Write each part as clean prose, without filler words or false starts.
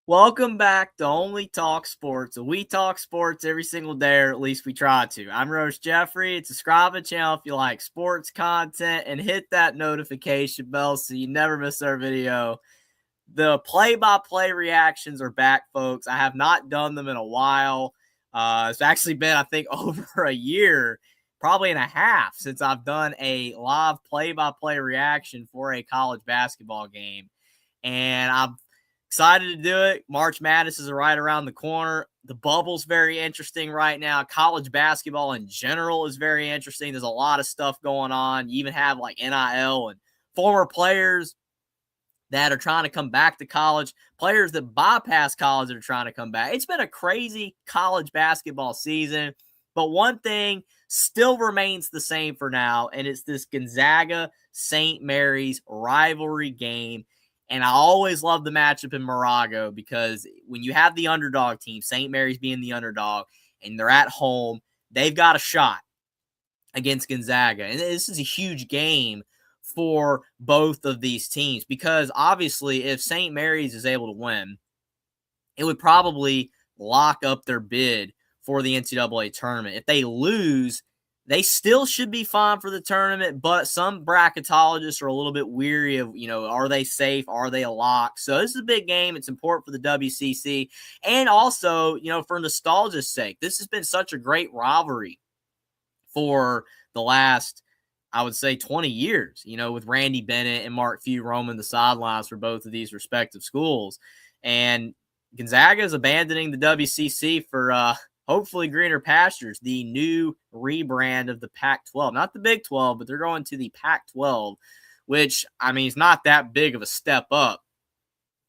Welcome back to Only Talk Sports. We talk sports every single day, or at least we try to. I'm Rose Jeffrey. Subscribe to the channel if you like sports content and hit that notification bell so you never miss our video. The play-by-play reactions are back, folks. I have not done them in a while. It's actually been, I think, over a year, probably and a half, since I've done a live play-by-play reaction for a college basketball game. And I'm excited to do it. March Madness is right around the corner. The bubble's very interesting right now. College basketball in general is very interesting. There's a lot of stuff going on. You even have like NIL and former players that are trying to come back to college, players that bypass college that are trying to come back. It's been a crazy college basketball season, but one thing still remains the same for now, and it's this Gonzaga-St. Mary's rivalry game. And I always love the matchup in Morago because when you have the underdog team, St. Mary's being the underdog, and they're at home, they've got a shot against Gonzaga. And this is a huge game for both of these teams because obviously if St. Mary's is able to win, it would probably lock up their bid for the NCAA tournament. If they lose, they still should be fine for the tournament, but some bracketologists are a little bit weary of, are they safe? Are they a lock? So this is a big game. It's important for the WCC. And also, for nostalgia's sake, this has been such a great rivalry for the last, I would say, 20 years, with Randy Bennett and Mark Few roaming the sidelines for both of these respective schools. And Gonzaga is abandoning the WCC for hopefully greener pastures, the new rebrand of the Pac-12. Not the Big 12, but they're going to the Pac-12, which, is not that big of a step up,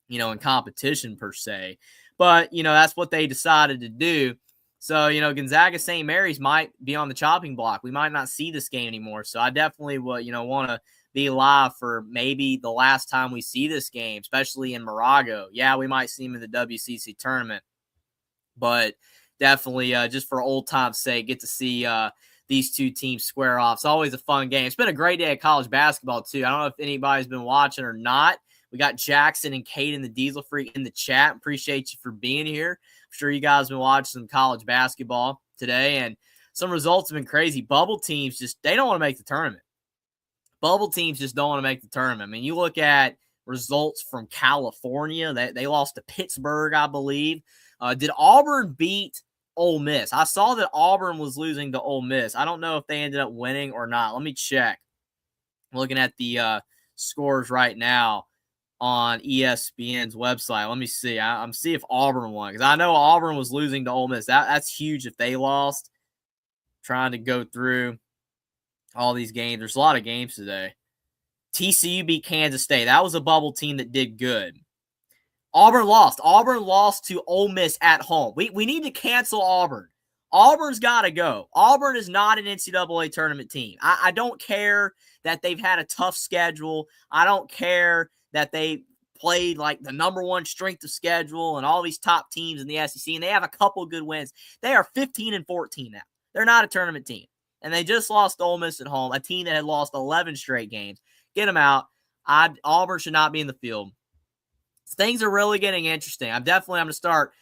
in competition per se. But, that's what they decided to do. So, Gonzaga St. Mary's might be on the chopping block. We might not see this game anymore. So I definitely would, want to be live for maybe the last time we see this game, especially in Morago. Yeah, we might see him in the WCC tournament. But definitely, just for old time's sake, get to see these two teams square off. It's always a fun game. It's been a great day of college basketball, too. I don't know if anybody's been watching or not. We got Jackson and Kate and the Diesel Freak in the chat. Appreciate you for being here. I'm sure you guys have been watching some college basketball today, and some results have been crazy. Bubble teams they don't want to make the tournament. Bubble teams just don't want to make the tournament. You look at results from California. They lost to Pittsburgh, I believe. Did Auburn beat Ole Miss? I saw that Auburn was losing to Ole Miss. I don't know if they ended up winning or not. Let me check. I'm looking at the scores right now on ESPN's website. Let me see. I'm see if Auburn won because I know Auburn was losing to Ole Miss. That's huge if they lost. Trying to go through all these games. There's a lot of games today. TCU beat Kansas State. That was a bubble team that did good. Auburn lost. Auburn lost to Ole Miss at home. We need to cancel Auburn. Auburn's got to go. Auburn is not an NCAA tournament team. I don't care that they've had a tough schedule. I don't care that they played like the number one strength of schedule and all these top teams in the SEC, and they have a couple good wins. They are 15-14 now. They're not a tournament team. And they just lost Ole Miss at home, a team that had lost 11 straight games. Get them out. Auburn should not be in the field. Things are really getting interesting. I'm going to start,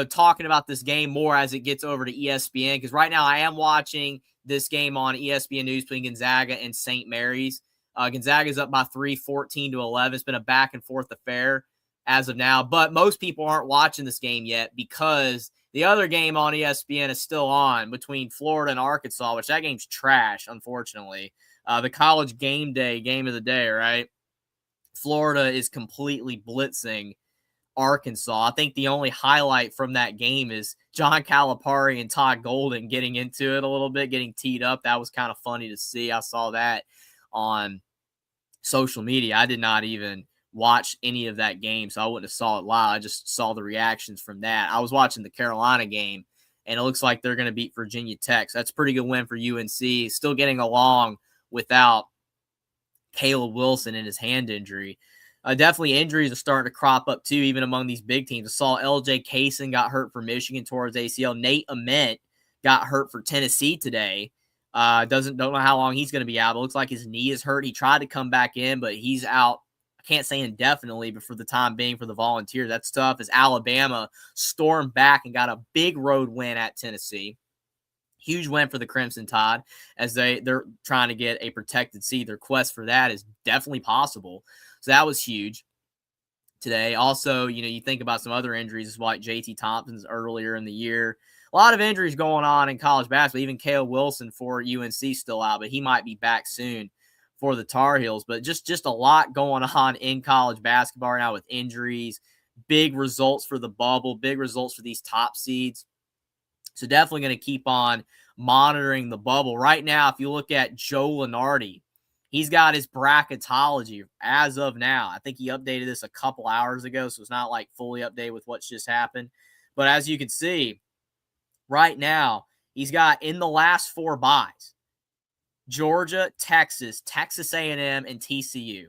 talking about this game more as it gets over to ESPN because right now I am watching this game on ESPN News between Gonzaga and St. Mary's. Gonzaga's up by 3, 14-11. It's been a back and forth affair as of now, but most people aren't watching this game yet because the other game on ESPN is still on between Florida and Arkansas, which that game's trash, unfortunately. The college game of the day, right? Florida is completely blitzing Arkansas. I think the only highlight from that game is John Calipari and Todd Golden getting into it a little bit, getting teed up. That was kind of funny to see. I saw that on social media. I did not even watch any of that game, so I wouldn't have saw it live. I just saw the reactions from that. I was watching the Carolina game, and it looks like they're going to beat Virginia Tech. So that's a pretty good win for UNC. Still getting along without Caleb Wilson and his hand injury. Definitely injuries are starting to crop up too, even among these big teams. I saw LJ Kaysen got hurt for Michigan towards ACL. Nate Ament got hurt for Tennessee today. Don't know how long he's going to be out. It looks like his knee is hurt. He tried to come back in, but he's out can't say indefinitely, but for the time being for the Volunteers, that's tough as Alabama stormed back and got a big road win at Tennessee. Huge win for the Crimson Tide as they're trying to get a protected seed. Their quest for that is definitely possible. So that was huge today. Also, you think about some other injuries like JT Thompson's earlier in the year. A lot of injuries going on in college basketball. Even Caleb Wilson for UNC still out, but he might be back soon for the Tar Heels. But just a lot going on in college basketball right now with injuries, big results for the bubble, big results for these top seeds. So definitely going to keep on monitoring the bubble. Right now, if you look at Joe Lunardi, he's got his bracketology as of now. I think he updated this a couple hours ago, so it's not like fully updated with what's just happened. But as you can see, right now, he's got in the last 4 byes, Georgia, Texas, Texas A&M, and TCU.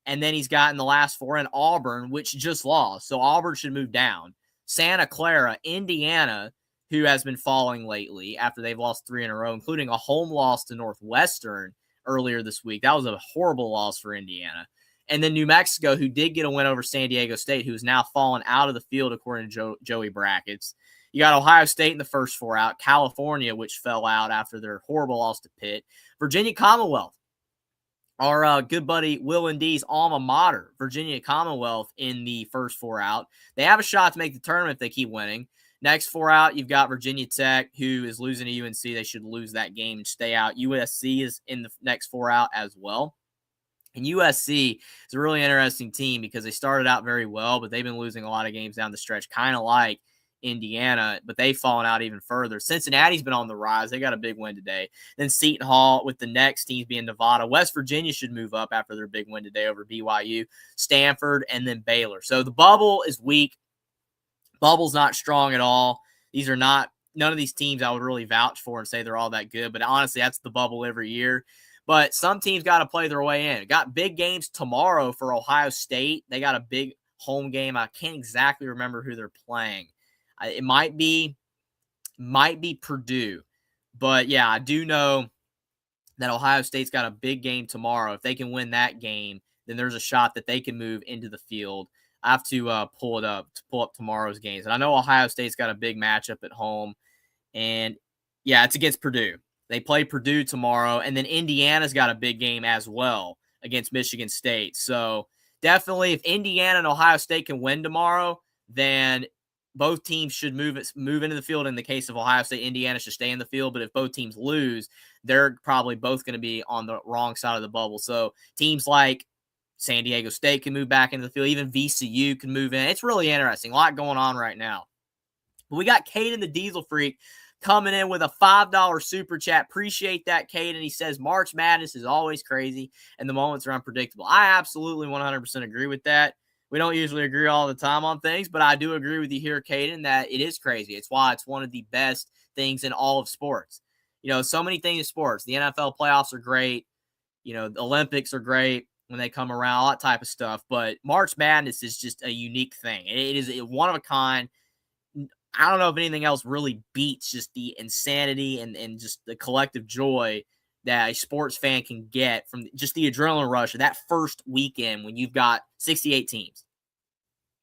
And then he's got in the last 4 in Auburn, which just lost. So Auburn should move down. Santa Clara, Indiana, who has been falling lately after they've lost 3 in a row, including a home loss to Northwestern earlier this week. That was a horrible loss for Indiana. And then New Mexico, who did get a win over San Diego State, who is now fallen out of the field according to Joey Brackets. You got Ohio State in the first 4 out, California, which fell out after their horrible loss to Pitt, Virginia Commonwealth, our good buddy Will and D's alma mater, Virginia Commonwealth, in the first 4 out. They have a shot to make the tournament if they keep winning. Next 4 out, you've got Virginia Tech, who is losing to UNC. They should lose that game and stay out. USC is in the next 4 out as well. And USC is a really interesting team because they started out very well, but they've been losing a lot of games down the stretch, kind of like Indiana, but they've fallen out even further. Cincinnati's been on the rise. They got a big win today. Then Seton Hall, with the next teams being Nevada. West Virginia should move up after their big win today over BYU, Stanford, and then Baylor. So the bubble is weak. Bubble's not strong at all. These are not, none of these teams I would really vouch for and say they're all that good, but honestly, that's the bubble every year. But some teams got to play their way in. Got big games tomorrow for Ohio State. They got a big home game. I can't exactly remember who they're playing. It might be Purdue. But yeah, I do know that Ohio State's got a big game tomorrow. If they can win that game, then there's a shot that they can move into the field. I have to pull up tomorrow's games. And I know Ohio State's got a big matchup at home. And yeah, it's against Purdue. They play Purdue tomorrow. And then Indiana's got a big game as well against Michigan State. So definitely if Indiana and Ohio State can win tomorrow, then both teams should move into the field. In the case of Ohio State, Indiana should stay in the field. But if both teams lose, they're probably both going to be on the wrong side of the bubble. So teams like San Diego State can move back into the field. Even VCU can move in. It's really interesting. A lot going on right now. But we got Caden the Diesel Freak coming in with a $5 super chat. Appreciate that, Caden. He says, March Madness is always crazy and the moments are unpredictable. I absolutely 100% agree with that. We don't usually agree all the time on things, but I do agree with you here, Caden, that it is crazy. It's why it's one of the best things in all of sports. So many things in sports. The NFL playoffs are great. The Olympics are great when they come around, all that type of stuff. But March Madness is just a unique thing. It is a one of a kind. I don't know if anything else really beats just the insanity and just the collective joy that a sports fan can get from just the adrenaline rush of that first weekend when you've got 68 teams,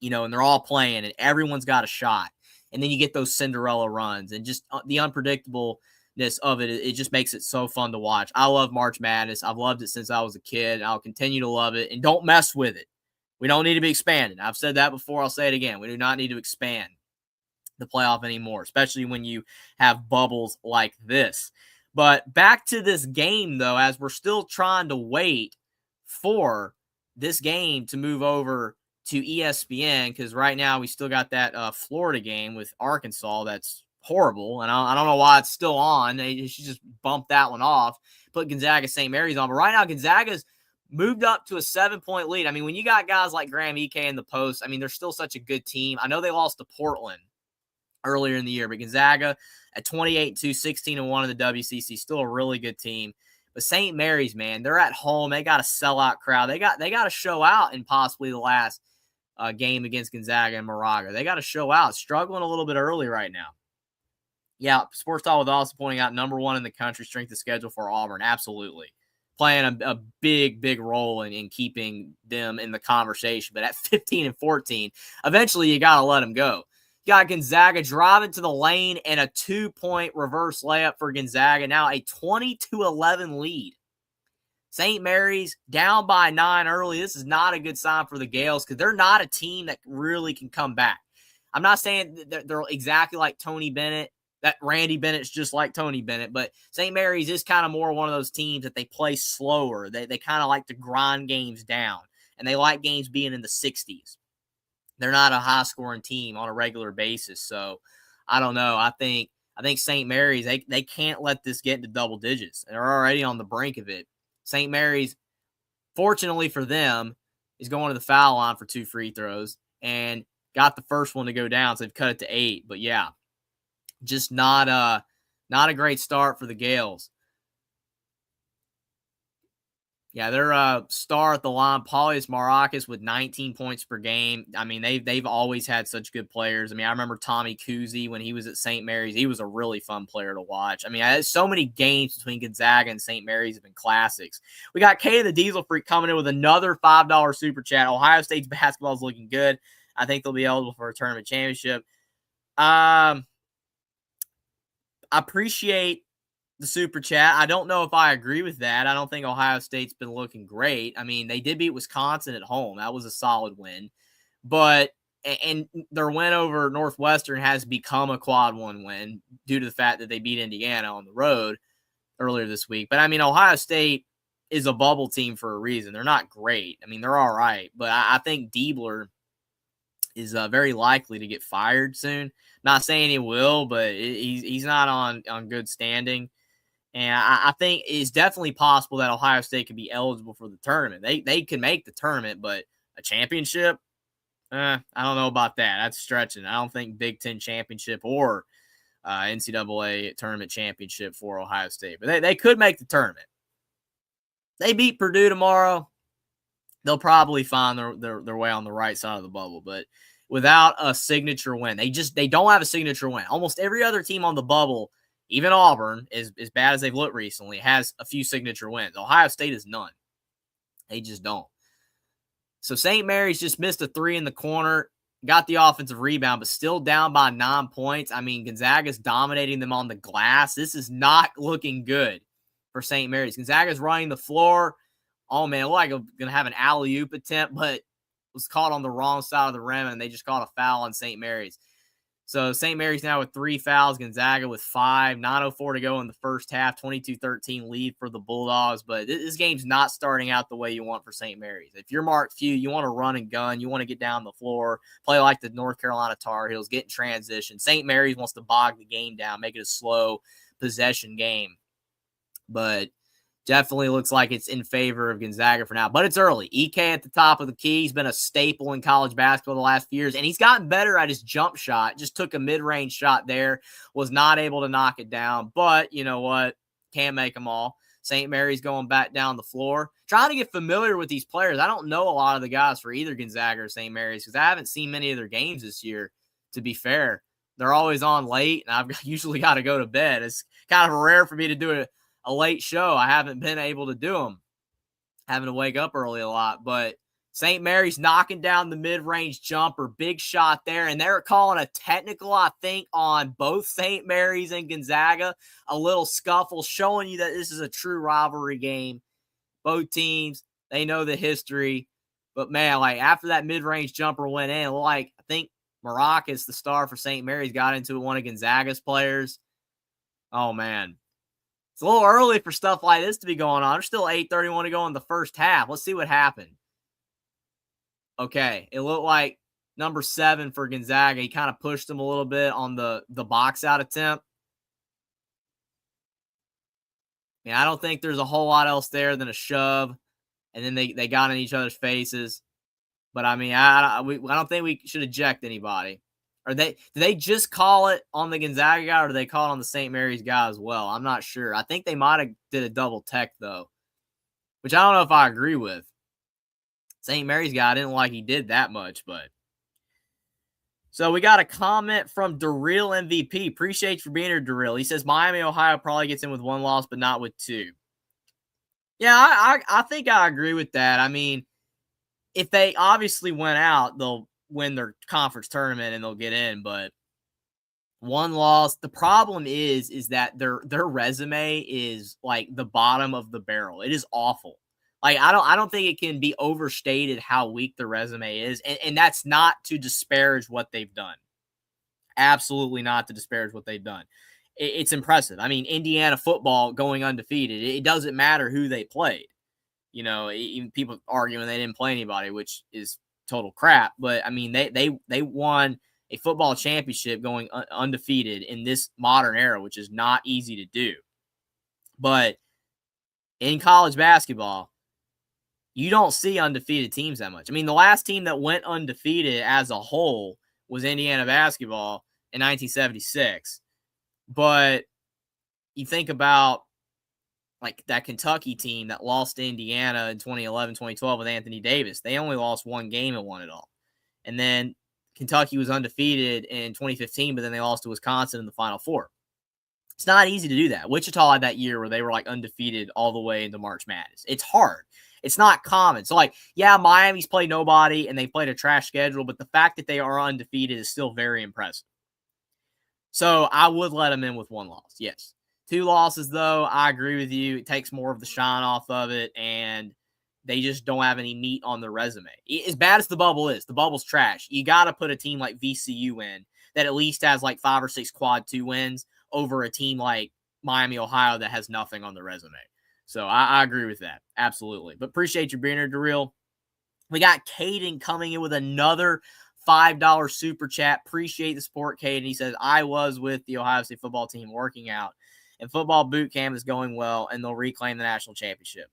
and they're all playing and everyone's got a shot. And then you get those Cinderella runs and just the unpredictableness of it. It just makes it so fun to watch. I love March Madness. I've loved it since I was a kid. I'll continue to love it. And don't mess with it. We don't need to be expanded. I've said that before. I'll say it again. We do not need to expand the playoff anymore, especially when you have bubbles like this. But back to this game, though, as we're still trying to wait for this game to move over to ESPN, because right now we still got that Florida game with Arkansas that's horrible, and I don't know why it's still on. They should just bump that one off, put Gonzaga St. Mary's on. But right now, Gonzaga's moved up to a 7-point lead. I mean, when you got guys like Graham Ike in the post, I mean, they're still such a good team. I know they lost to Portland earlier in the year, but Gonzaga at 28-2, 16-1 in the WCC, still a really good team. But St. Mary's, man, they're at home. They got a sellout crowd. They got to show out in possibly the last game against Gonzaga and Moraga. They got to show out. Struggling a little bit early right now. Yeah, Sports Talk with also pointing out number 1 in the country strength of schedule for Auburn. Absolutely. playing a big role in keeping them in the conversation. But at 15-14, eventually you got to let them go. You got Gonzaga driving to the lane and a 2-point reverse layup for Gonzaga. Now a 20-11 lead. St. Mary's down by 9 early. This is not a good sign for the Gales because they're not a team that really can come back. I'm not saying that they're exactly like Tony Bennett, that Randy Bennett's just like Tony Bennett, but St. Mary's is kind of more one of those teams that they play slower. They kind of like to grind games down, and they like games being in the 60s. They're not a high-scoring team on a regular basis, so I don't know. I think St. Mary's, they can't let this get into double digits. They're already on the brink of it. St. Mary's, fortunately for them, is going to the foul line for 2 free throws and got the first one to go down, so they've cut it to 8. But yeah, just not a great start for the Gales. Yeah, their star at the line, Paulius Marakis, with 19 points per game. I mean, they've always had such good players. I mean, I remember Tommy Kuzi when he was at St. Mary's. He was a really fun player to watch. I mean, so many games between Gonzaga and St. Mary's have been classics. We got Kay the Diesel Freak coming in with another $5 super chat. Ohio State's basketball is looking good. I think they'll be eligible for a tournament championship. I appreciate the super chat. I don't know if I agree with that. I don't think Ohio State's been looking great. I mean, they did beat Wisconsin at home. That was a solid win. But and their win over Northwestern has become a quad 1 win due to the fact that they beat Indiana on the road earlier this week. But I mean, Ohio State is a bubble team for a reason. They're not great. I mean, they're all right. But I think Diebler is very likely to get fired soon. Not saying he will, but he's not on good standing. And I think it's definitely possible that Ohio State could be eligible for the tournament. They can make the tournament, but a championship, I don't know about that. That's stretching. I don't think Big Ten championship or NCAA tournament championship for Ohio State. But they could make the tournament. They beat Purdue tomorrow. They'll probably find their way on the right side of the bubble. But without a signature win, they don't have a signature win. Almost every other team on the bubble, even Auburn, as bad as they've looked recently, has a few signature wins. Ohio State is none. They just don't. So St. Mary's just missed a 3 in the corner, got the offensive rebound, but still down by 9 points. I mean, Gonzaga's dominating them on the glass. This is not looking good for St. Mary's. Gonzaga's running the floor. Oh, man, it looked like I'm going to have an alley-oop attempt, but was caught on the wrong side of the rim, and they just caught a foul on St. Mary's. So St. Mary's now with 3 fouls, Gonzaga with 5, 9:04 to go in the first half, 22-13 lead for the Bulldogs. But this game's not starting out the way you want for St. Mary's. If you're Mark Few, you want to run and gun, you want to get down the floor, play like the North Carolina Tar Heels, get in transition. St. Mary's wants to bog the game down, make it a slow possession game. But definitely looks like it's in favor of Gonzaga for now. But it's early. EK at the top of the key. He's been a staple in college basketball the last few years, and he's gotten better at his jump shot. Just took a mid-range shot there. Was not able to knock it down. But you know what? Can't make them all. St. Mary's going back down the floor. Trying to get familiar with these players. I don't know a lot of the guys for either Gonzaga or St. Mary's because I haven't seen many of their games this year, to be fair. They're always on late, and I've usually got to go to bed. It's kind of rare for me to do a late show. I haven't been able to do them, having to wake up early a lot. But St. Mary's knocking down the mid-range jumper, big shot there, and they're calling a technical, I think, on both St. Mary's and Gonzaga. A little scuffle, showing you that this is a true rivalry game. Both teams, they know the history. But, man, like after that mid-range jumper went in, like I think Marakis, the star for St. Mary's, got into one of Gonzaga's players. Oh, man. It's a little early for stuff like this to be going on. There's still 8:31 to go in the first half. Let's see what happened. Okay, it looked like number 7 for Gonzaga. He kind of pushed him a little bit on the box out attempt. Yeah, I don't think there's a whole lot else there than a shove, and then they got in each other's faces. But I mean, I don't think we should eject anybody. Did they just call it on the Gonzaga guy, or did they call it on the St. Mary's guy as well? I'm not sure. I think they might have did a double tech, though, which I don't know if I agree with. St. Mary's guy, I didn't like he did that much, but. So we got a comment from Darrell MVP. Appreciate you for being here, Darrell. He says, Miami, Ohio probably gets in with 1 loss, but not with 2. Yeah, I think I agree with that. I mean, if they obviously went out, they'll win their conference tournament and they'll get in, but one loss. The problem is that their resume is like the bottom of the barrel. It is awful. Like I don't think it can be overstated how weak the resume is. And that's not to disparage what they've done. Absolutely not to disparage what they've done. It's impressive. I mean, Indiana football going undefeated. It doesn't matter who they played. Even people arguing they didn't play anybody, which is total crap. But I mean, they won a football championship going undefeated in this modern era, which is not easy to do. But in college basketball, you don't see undefeated teams that much. I mean, the last team that went undefeated as a whole was Indiana basketball in 1976. But you think about like that Kentucky team that lost to Indiana in 2011, 2012 with Anthony Davis. They only lost one game and won it all. And then Kentucky was undefeated in 2015, but then they lost to Wisconsin in the Final Four. It's not easy to do that. Wichita had that year where they were like undefeated all the way into March Madness. It's hard. It's not common. So, like, yeah, Miami's played nobody and they played a trash schedule, but the fact that they are undefeated is still very impressive. So I would let them in with one loss. Yes. Two losses, though, I agree with you. It takes more of the shine off of it, and they just don't have any meat on their resume. As bad as the bubble is, the bubble's trash. You got to put a team like VCU in that at least has like 5 or 6 quad 2 wins over a team like Miami, Ohio that has nothing on the resume. So I agree with that. Absolutely. But appreciate you being here, Darrell. We got Caden coming in with another $5 super chat. Appreciate the support, Caden. He says, I was with the Ohio State football team working out, and football boot camp is going well, and they'll reclaim the national championship.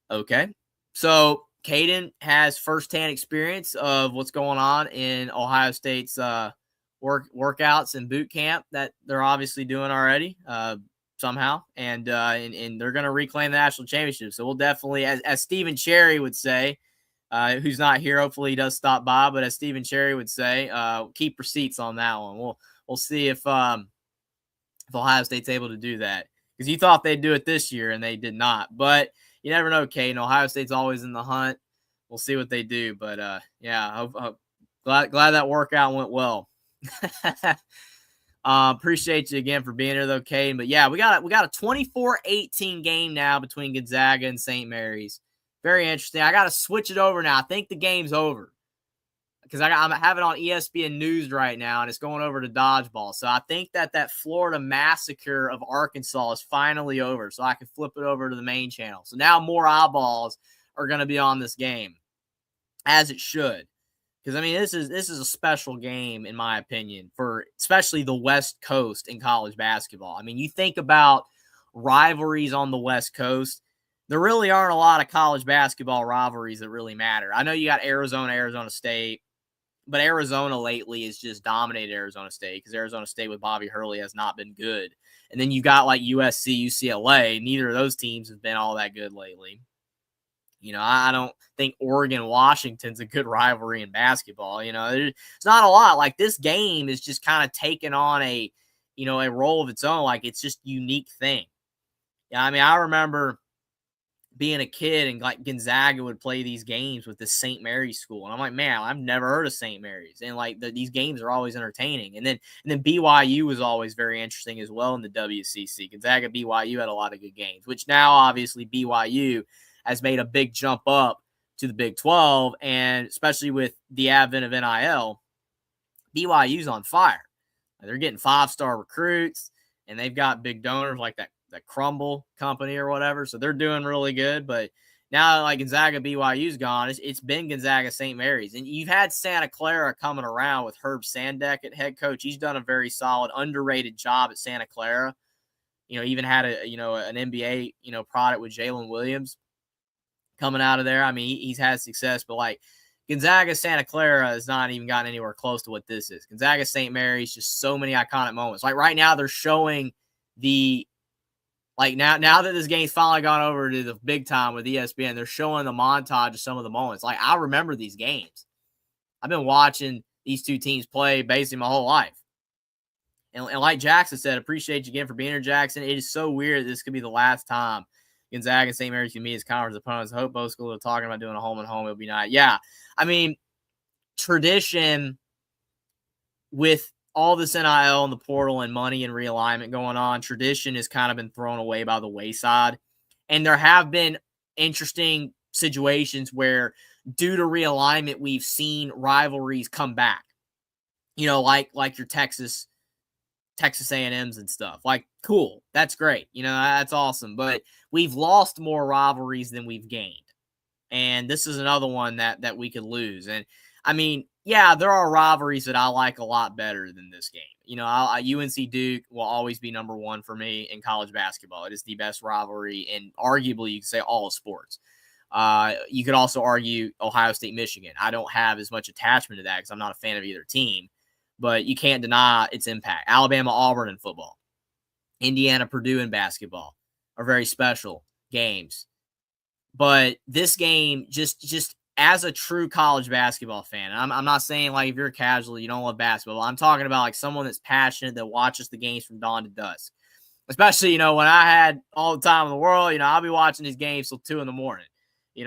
Okay. So Caden has firsthand experience of what's going on in Ohio State's workouts and boot camp that they're obviously doing already somehow, and they're going to reclaim the national championship. So we'll definitely, as Stephen Cherry would say, who's not here, hopefully he does stop by, but as Stephen Cherry would say, keep receipts on that one. We'll see if Ohio State's able to do that, because you thought they'd do it this year and they did not. But you never know, Kate. Ohio State's always in the hunt. We'll see what they do. But yeah, glad that workout went well. Appreciate you again for being here, though, Kate. But yeah, we got a 24-18 game now between Gonzaga and St. Mary's. Very interesting. I got to switch it over now. I think the game's over, because I'm having it on ESPN News right now, and it's going over to dodgeball. So I think that Florida massacre of Arkansas is finally over, so I can flip it over to the main channel. So now more eyeballs are going to be on this game, as it should. Because, I mean, this is a special game, in my opinion, for especially the West Coast in college basketball. I mean, you think about rivalries on the West Coast, there really aren't a lot of college basketball rivalries that really matter. I know you got Arizona State, but Arizona lately has just dominated Arizona State, because Arizona State with Bobby Hurley has not been good. And then you got like USC, UCLA. Neither of those teams have been all that good lately. I don't think Oregon, Washington's a good rivalry in basketball. There's not a lot. Like, this game is just kind of taking on a role of its own. Like, it's just a unique thing. Yeah, I mean, I remember being a kid and like Gonzaga would play these games with the St. Mary's school. And I'm like, man, I've never heard of St. Mary's. And like these games are always entertaining. And then BYU was always very interesting as well in the WCC. Gonzaga, BYU had a lot of good games, which now obviously BYU has made a big jump up to the Big 12. And especially with the advent of NIL, BYU's on fire. They're getting 5-star recruits, and they've got big donors like that Crumble company or whatever. So they're doing really good. But now, like, Gonzaga, BYU's gone. It's been Gonzaga, St. Mary's. And you've had Santa Clara coming around with Herb Sandek at head coach. He's done a very solid, underrated job at Santa Clara. Even had an NBA, product with Jalen Williams coming out of there. I mean, he's had success, but like Gonzaga, Santa Clara has not even gotten anywhere close to what this is. Gonzaga, St. Mary's, just so many iconic moments. Like right now, they're showing now that this game's finally gone over to the big time with ESPN, they're showing the montage of some of the moments. Like, I remember these games. I've been watching these two teams play basically my whole life. And like Jackson said, appreciate you again for being here, Jackson. It is so weird that this could be the last time Gonzaga and St. Mary's can meet as conference opponents. I hope both schools are talking about doing a home and home. It'll be nice. Yeah, I mean, tradition with all this NIL and the portal and money and realignment going on, tradition has kind of been thrown away by the wayside. And there have been interesting situations where, due to realignment, we've seen rivalries come back. Like your Texas A&Ms and stuff. Like, cool. That's great. That's awesome. But we've lost more rivalries than we've gained. And this is another one that we could lose. And I mean, yeah, there are rivalries that I like a lot better than this game. UNC Duke will always be number one for me in college basketball. It is the best rivalry in, arguably, you could say, all of sports. You could also argue Ohio State, Michigan. I don't have as much attachment to that because I'm not a fan of either team, but you can't deny its impact. Alabama, Auburn in football. Indiana, Purdue in basketball are very special games. But this game, just as a true college basketball fan, and I'm not saying like if you're a casual, you don't love basketball. I'm talking about like someone that's passionate that watches the games from dawn to dusk. Especially, when I had all the time in the world, I'll be watching these games till 2 a.m,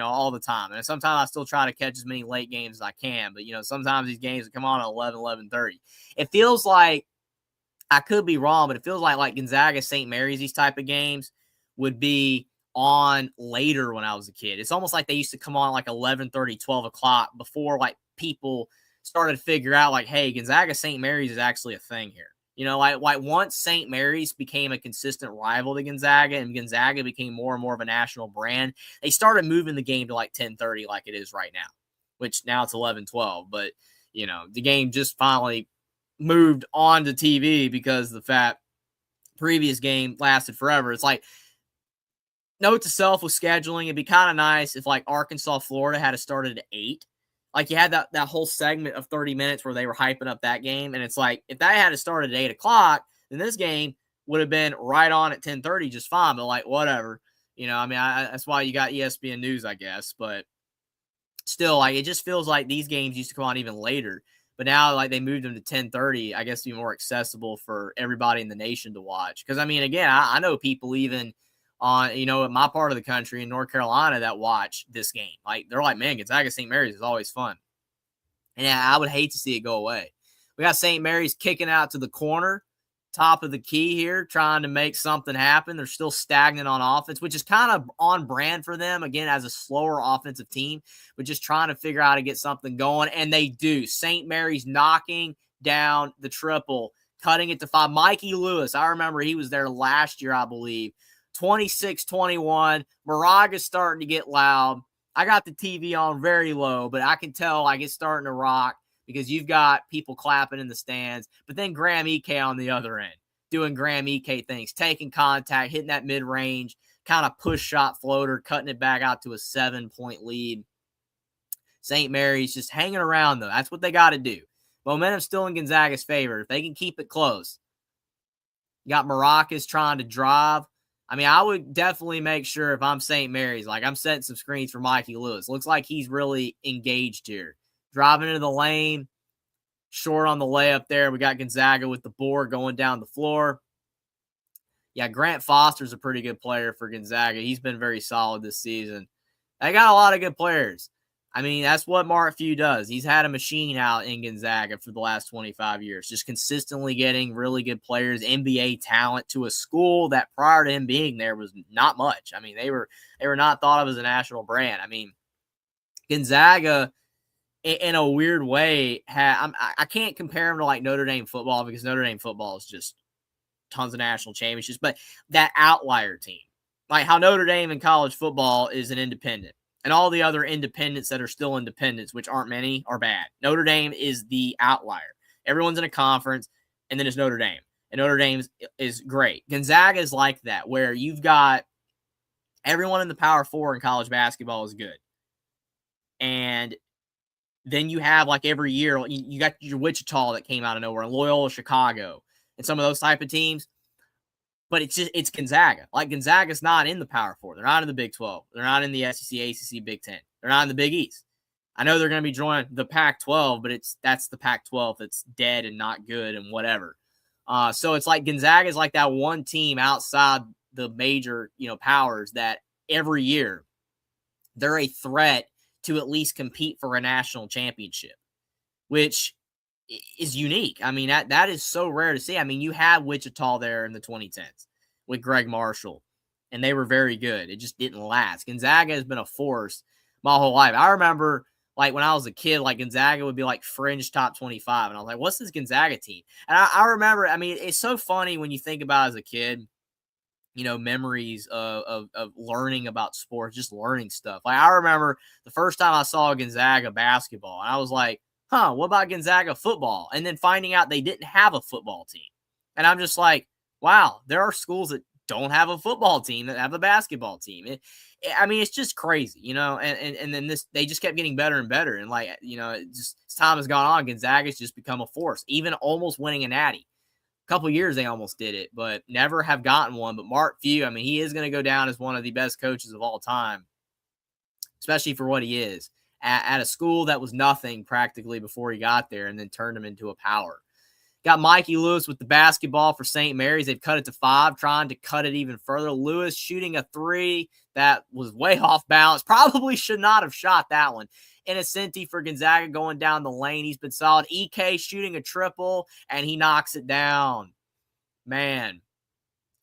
all the time. And sometimes I still try to catch as many late games as I can. But, sometimes these games come on at 11:30. It feels like, I could be wrong, but it feels like Gonzaga, St. Mary's, these type of games would be on later when I was a kid. It's almost like they used to come on like 11:30, 12 o'clock before like people started to figure out like, hey, Gonzaga, St. Mary's is actually a thing here. Like once St. Mary's became a consistent rival to Gonzaga and Gonzaga became more and more of a national brand, they started moving the game to like 10:30 like it is right now, which now it's 11:12. But, the game just finally moved on to TV because the previous game lasted forever. It's like, note to self with scheduling, it'd be kind of nice if like Arkansas, Florida had started at 8. Like you had that whole segment of 30 minutes where they were hyping up that game. And it's like, if that had started at 8 o'clock, then this game would have been right on at 10:30 just fine. But like, whatever, that's why you got ESPN News, I guess. But still, like, it just feels like these games used to come on even later. But now, like, they moved them to 10:30, I guess, to be more accessible for everybody in the nation to watch. Because, I mean, again, I know people even on, in my part of the country in North Carolina that watch this game. Like, they're like, man, Gonzaga St. Mary's is always fun. And yeah, I would hate to see it go away. We got St. Mary's kicking out to the corner, top of the key here, trying to make something happen. They're still stagnant on offense, which is kind of on brand for them, again, as a slower offensive team, but just trying to figure out how to get something going. And they do. St. Mary's knocking down the triple, cutting it to 5. Mikey Lewis, I remember he was there last year, I believe. 26-21. Moraga's starting to get loud. I got the TV on very low, but I can tell like it's starting to rock because you've got people clapping in the stands. But then Graham Ike on the other end doing Graham Ike things, taking contact, hitting that mid-range, kind of push shot floater, cutting it back out to a 7-point lead. St. Mary's just hanging around, though. That's what they got to do. Momentum's still in Gonzaga's favor. If they can keep it close. You got Maracas trying to drive. I mean, I would definitely make sure if I'm St. Mary's, like I'm setting some screens for Mikey Lewis. Looks like he's really engaged here. Driving into the lane, short on the layup there. We got Gonzaga with the board going down the floor. Yeah, Grant Foster's a pretty good player for Gonzaga. He's been very solid this season. They got a lot of good players. I mean, that's what Mark Few does. He's had a machine out in Gonzaga for the last 25 years, just consistently getting really good players, NBA talent to a school that prior to him being there was not much. I mean, they were not thought of as a national brand. I mean, Gonzaga, in a weird way, I can't compare him to like Notre Dame football because Notre Dame football is just tons of national championships, but that outlier team, like how Notre Dame in college football is an independent. And all the other independents that are still independents, which aren't many, are bad. Notre Dame is the outlier. Everyone's in a conference, and then it's Notre Dame. And Notre Dame is great. Gonzaga is like that, where you've got everyone in the Power Four in college basketball is good. And then you have, like, every year, you got your Wichita that came out of nowhere, and Loyola Chicago, and some of those type of teams. But it's Gonzaga. Like, Gonzaga's not in the Power Four. They're not in the Big 12. They're not in the SEC, ACC, Big 10. They're not in the Big East. I know they're going to be joining the Pac-12, but that's the Pac-12 that's dead and not good and whatever. So it's like Gonzaga is like that one team outside the major, powers that every year they're a threat to at least compete for a national championship, which is unique. I mean, that is so rare to see. I mean, you had Wichita there in the 2010s with Greg Marshall, and they were very good. It just didn't last. Gonzaga has been a force my whole life. I remember, like, when I was a kid, like, Gonzaga would be, like, fringe top 25, and I was like, what's this Gonzaga team? And I remember, I mean, it's so funny when you think about it as a kid, memories of learning about sports, just learning stuff. Like, I remember the first time I saw Gonzaga basketball, and I was like, what about Gonzaga football? And then finding out they didn't have a football team. And I'm just like, wow, there are schools that don't have a football team that have a basketball team. I mean, it's just crazy, and then they just kept getting better and better. And like, just as time has gone on, Gonzaga's just become a force, even almost winning a natty. A couple years they almost did it, but never have gotten one. But Mark Few, I mean, he is going to go down as one of the best coaches of all time, especially for what he is at a school that was nothing practically before he got there and then turned him into a power. Got Mikey Lewis with the basketball for St. Mary's. They've cut it to 5, trying to cut it even further. Lewis shooting a 3 that was way off balance. Probably should not have shot that one. Innocenti for Gonzaga going down the lane. He's been solid. EK shooting a triple, and he knocks it down. Man,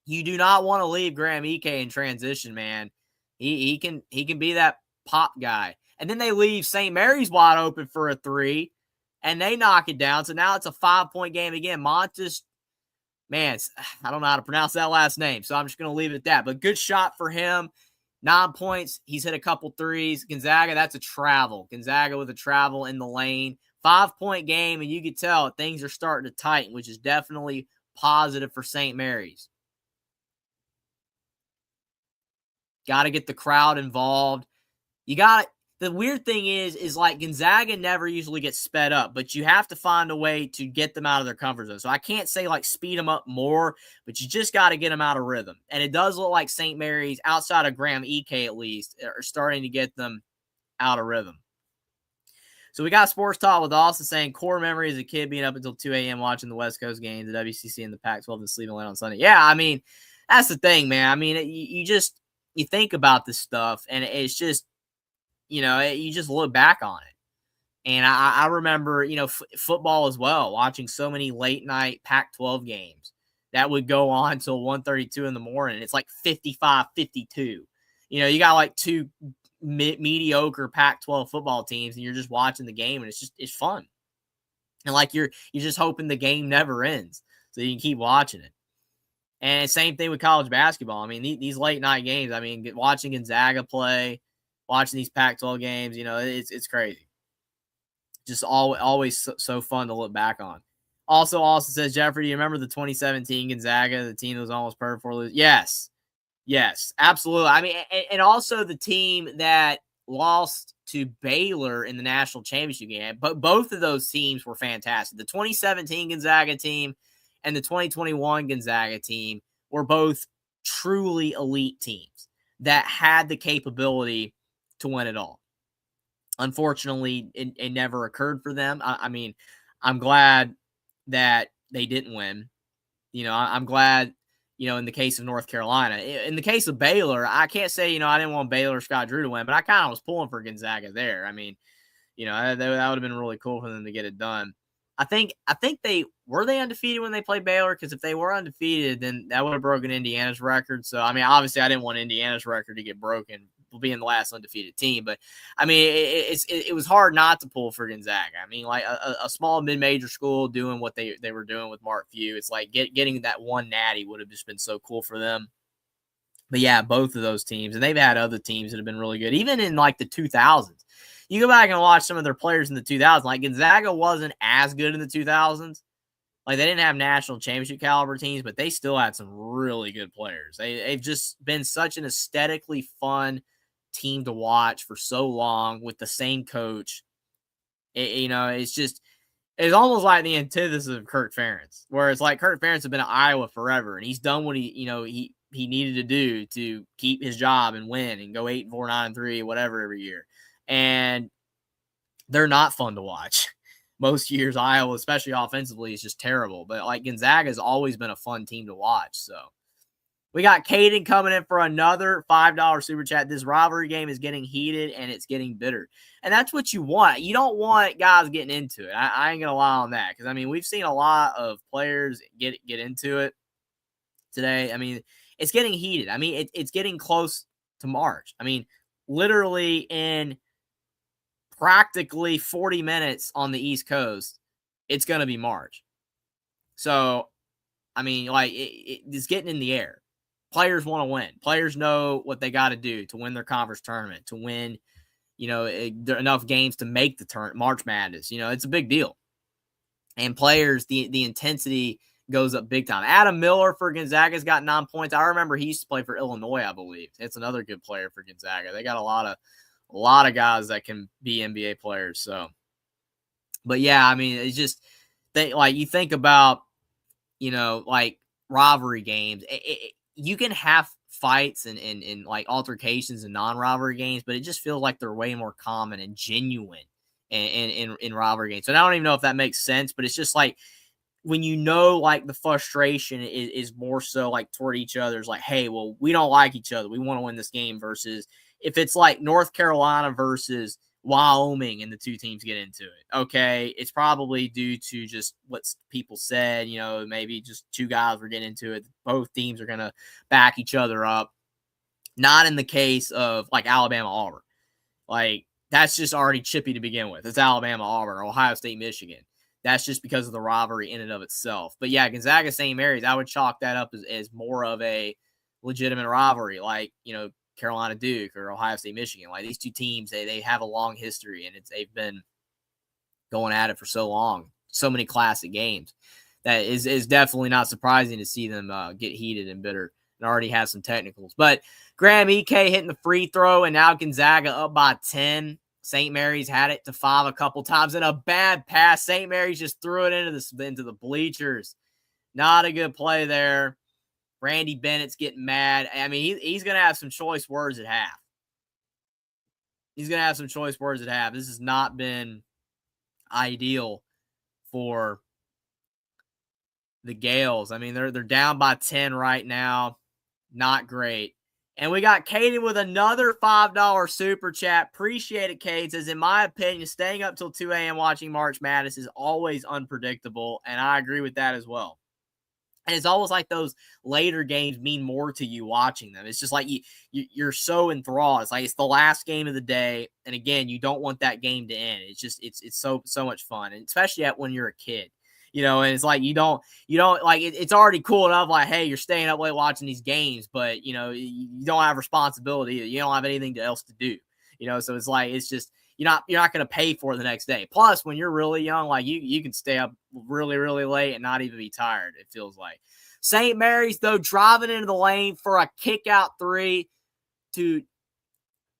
you do not want to leave Graham EK in transition, man. He can be that pop guy. And then they leave St. Mary's wide open for a 3, and they knock it down. So now it's a 5-point game again. Montes, man, I don't know how to pronounce that last name, so I'm just going to leave it at that. But good shot for him. 9 points. He's hit a couple threes. Gonzaga, that's a travel. Gonzaga with a travel in the lane. 5-point game, and you can tell things are starting to tighten, which is definitely positive for St. Mary's. Got to get the crowd involved. The weird thing is like Gonzaga never usually gets sped up, but you have to find a way to get them out of their comfort zone. So I can't say like speed them up more, but you just got to get them out of rhythm. And it does look like St. Mary's, outside of Graham EK at least, are starting to get them out of rhythm. So we got Sports Talk with Austin saying core memory as a kid being up until 2 a.m. watching the West Coast games, the WCC and the Pac-12 and sleeping late on Sunday. Yeah, I mean, that's the thing, man. I mean, you think about this stuff, and it's just, you just look back on it. And I remember, football as well, watching so many late night Pac-12 games that would go on until 1:32 in the morning. It's like 55-52. You got like two mediocre Pac-12 football teams, and you're just watching the game, and it's fun. And like you're just hoping the game never ends so you can keep watching it. And same thing with college basketball. I mean, these late night games, I mean, watching Gonzaga play, watching these Pac-12 games, it's crazy. Just always so fun to look back on. Also says, Jeffrey, do you remember the 2017 Gonzaga, the team that was almost perfect for losing? Yes, absolutely. I mean, and also the team that lost to Baylor in the national championship game. But both of those teams were fantastic. The 2017 Gonzaga team and the 2021 Gonzaga team were both truly elite teams that had the capability to win it all. Unfortunately, it never occurred for them. I mean, I'm glad that they didn't win. I'm glad, in the case of North Carolina. In the case of Baylor, I can't say, I didn't want Baylor or Scott Drew to win, but I kind of was pulling for Gonzaga there. I mean, that would have been really cool for them to get it done. I think they undefeated when they played Baylor, because if they were undefeated, then that would have broken Indiana's record. So, I mean, obviously I didn't want Indiana's record to get broken, being the last undefeated team. But, I mean, it was hard not to pull for Gonzaga. I mean, like a small mid-major school doing what they were doing with Mark Few, it's like getting that one natty would have just been so cool for them. But, yeah, both of those teams. And they've had other teams that have been really good, even in, like, the 2000s. You go back and watch some of their players in the 2000s. Like, Gonzaga wasn't as good in the 2000s. Like, they didn't have national championship caliber teams, but they still had some really good players. They've just been such an aesthetically fun team to watch for so long with the same coach. It's almost like the antithesis of Kirk Ferentz, where it's like Kirk Ferentz has been at Iowa forever, and he's done what he needed to do to keep his job and win and go 8-4, 9-3, whatever every year. And they're not fun to watch. most years Iowa, especially offensively, is just terrible. But like Gonzaga has always been a fun team to watch. So we got Caden coming in for another $5 super chat. This rivalry game is getting heated and it's getting bitter. And that's what you want. You don't want guys getting into it. I ain't going to lie on that. Because, I mean, we've seen a lot of players get into it today. I mean, it's getting heated. I mean, it's getting close to March. I mean, literally in practically 40 minutes on the East Coast, it's going to be March. So, I mean, like, it's getting in the air. Players want to win. Players know what they got to do to win their conference tournament, to win, enough games to make the March Madness. It's a big deal. And players, the intensity goes up big time. Adam Miller for Gonzaga's got 9 points. I remember he used to play for Illinois, I believe. It's another good player for Gonzaga. They got a lot of guys that can be NBA players. So, but yeah, I mean, it's just you think about, like rivalry games. You can have fights and like altercations in non-rivalry games, but it just feels like they're way more common and genuine in rivalry games. So I don't even know if that makes sense, but it's just like when like the frustration is more so like toward each other. It's like, hey, well, we don't like each other. We want to win this game versus if it's like North Carolina versus Wyoming and the two teams get into it. Okay, it's probably due to just what people said, maybe just two guys were getting into it. Both teams are going to back each other up. Not in the case of like Alabama Auburn. Like that's just already chippy to begin with. It's Alabama Auburn or Ohio State Michigan. That's just because of the rivalry in and of itself. But yeah, Gonzaga St. Mary's, I would chalk that up as more of a legitimate rivalry, like, Carolina Duke or Ohio State Michigan. Like these two teams, they have a long history and they've been going at it for so long. So many classic games that is definitely not surprising to see them get heated and bitter and already have some technicals. But Graham EK hitting the free throw and now Gonzaga up by 10. St. Mary's had it to 5 a couple times and a bad pass. St. Mary's just threw it into the bleachers. Not a good play there. Randy Bennett's getting mad. I mean, he's going to have some choice words at half. This has not been ideal for the Gales. I mean, they're down by 10 right now. Not great. And we got Caden with another $5 super chat. Appreciate it, Cade. Says, in my opinion, staying up till 2 a.m. watching March Madness is always unpredictable. And I agree with that as well. And it's almost like those later games mean more to you watching them. It's just like you're so enthralled. It's like it's the last game of the day. And again, you don't want that game to end. It's just it's so much fun. And especially when you're a kid. And it's like you don't like it's already cool enough, like, hey, you're staying up late watching these games, but you don't have responsibility. You don't have anything else to do. So it's like it's just you're not going to pay for it the next day. Plus, when you're really young, like you can stay up really, really late and not even be tired, it feels like. St. Mary's, though, driving into the lane for a kick out three to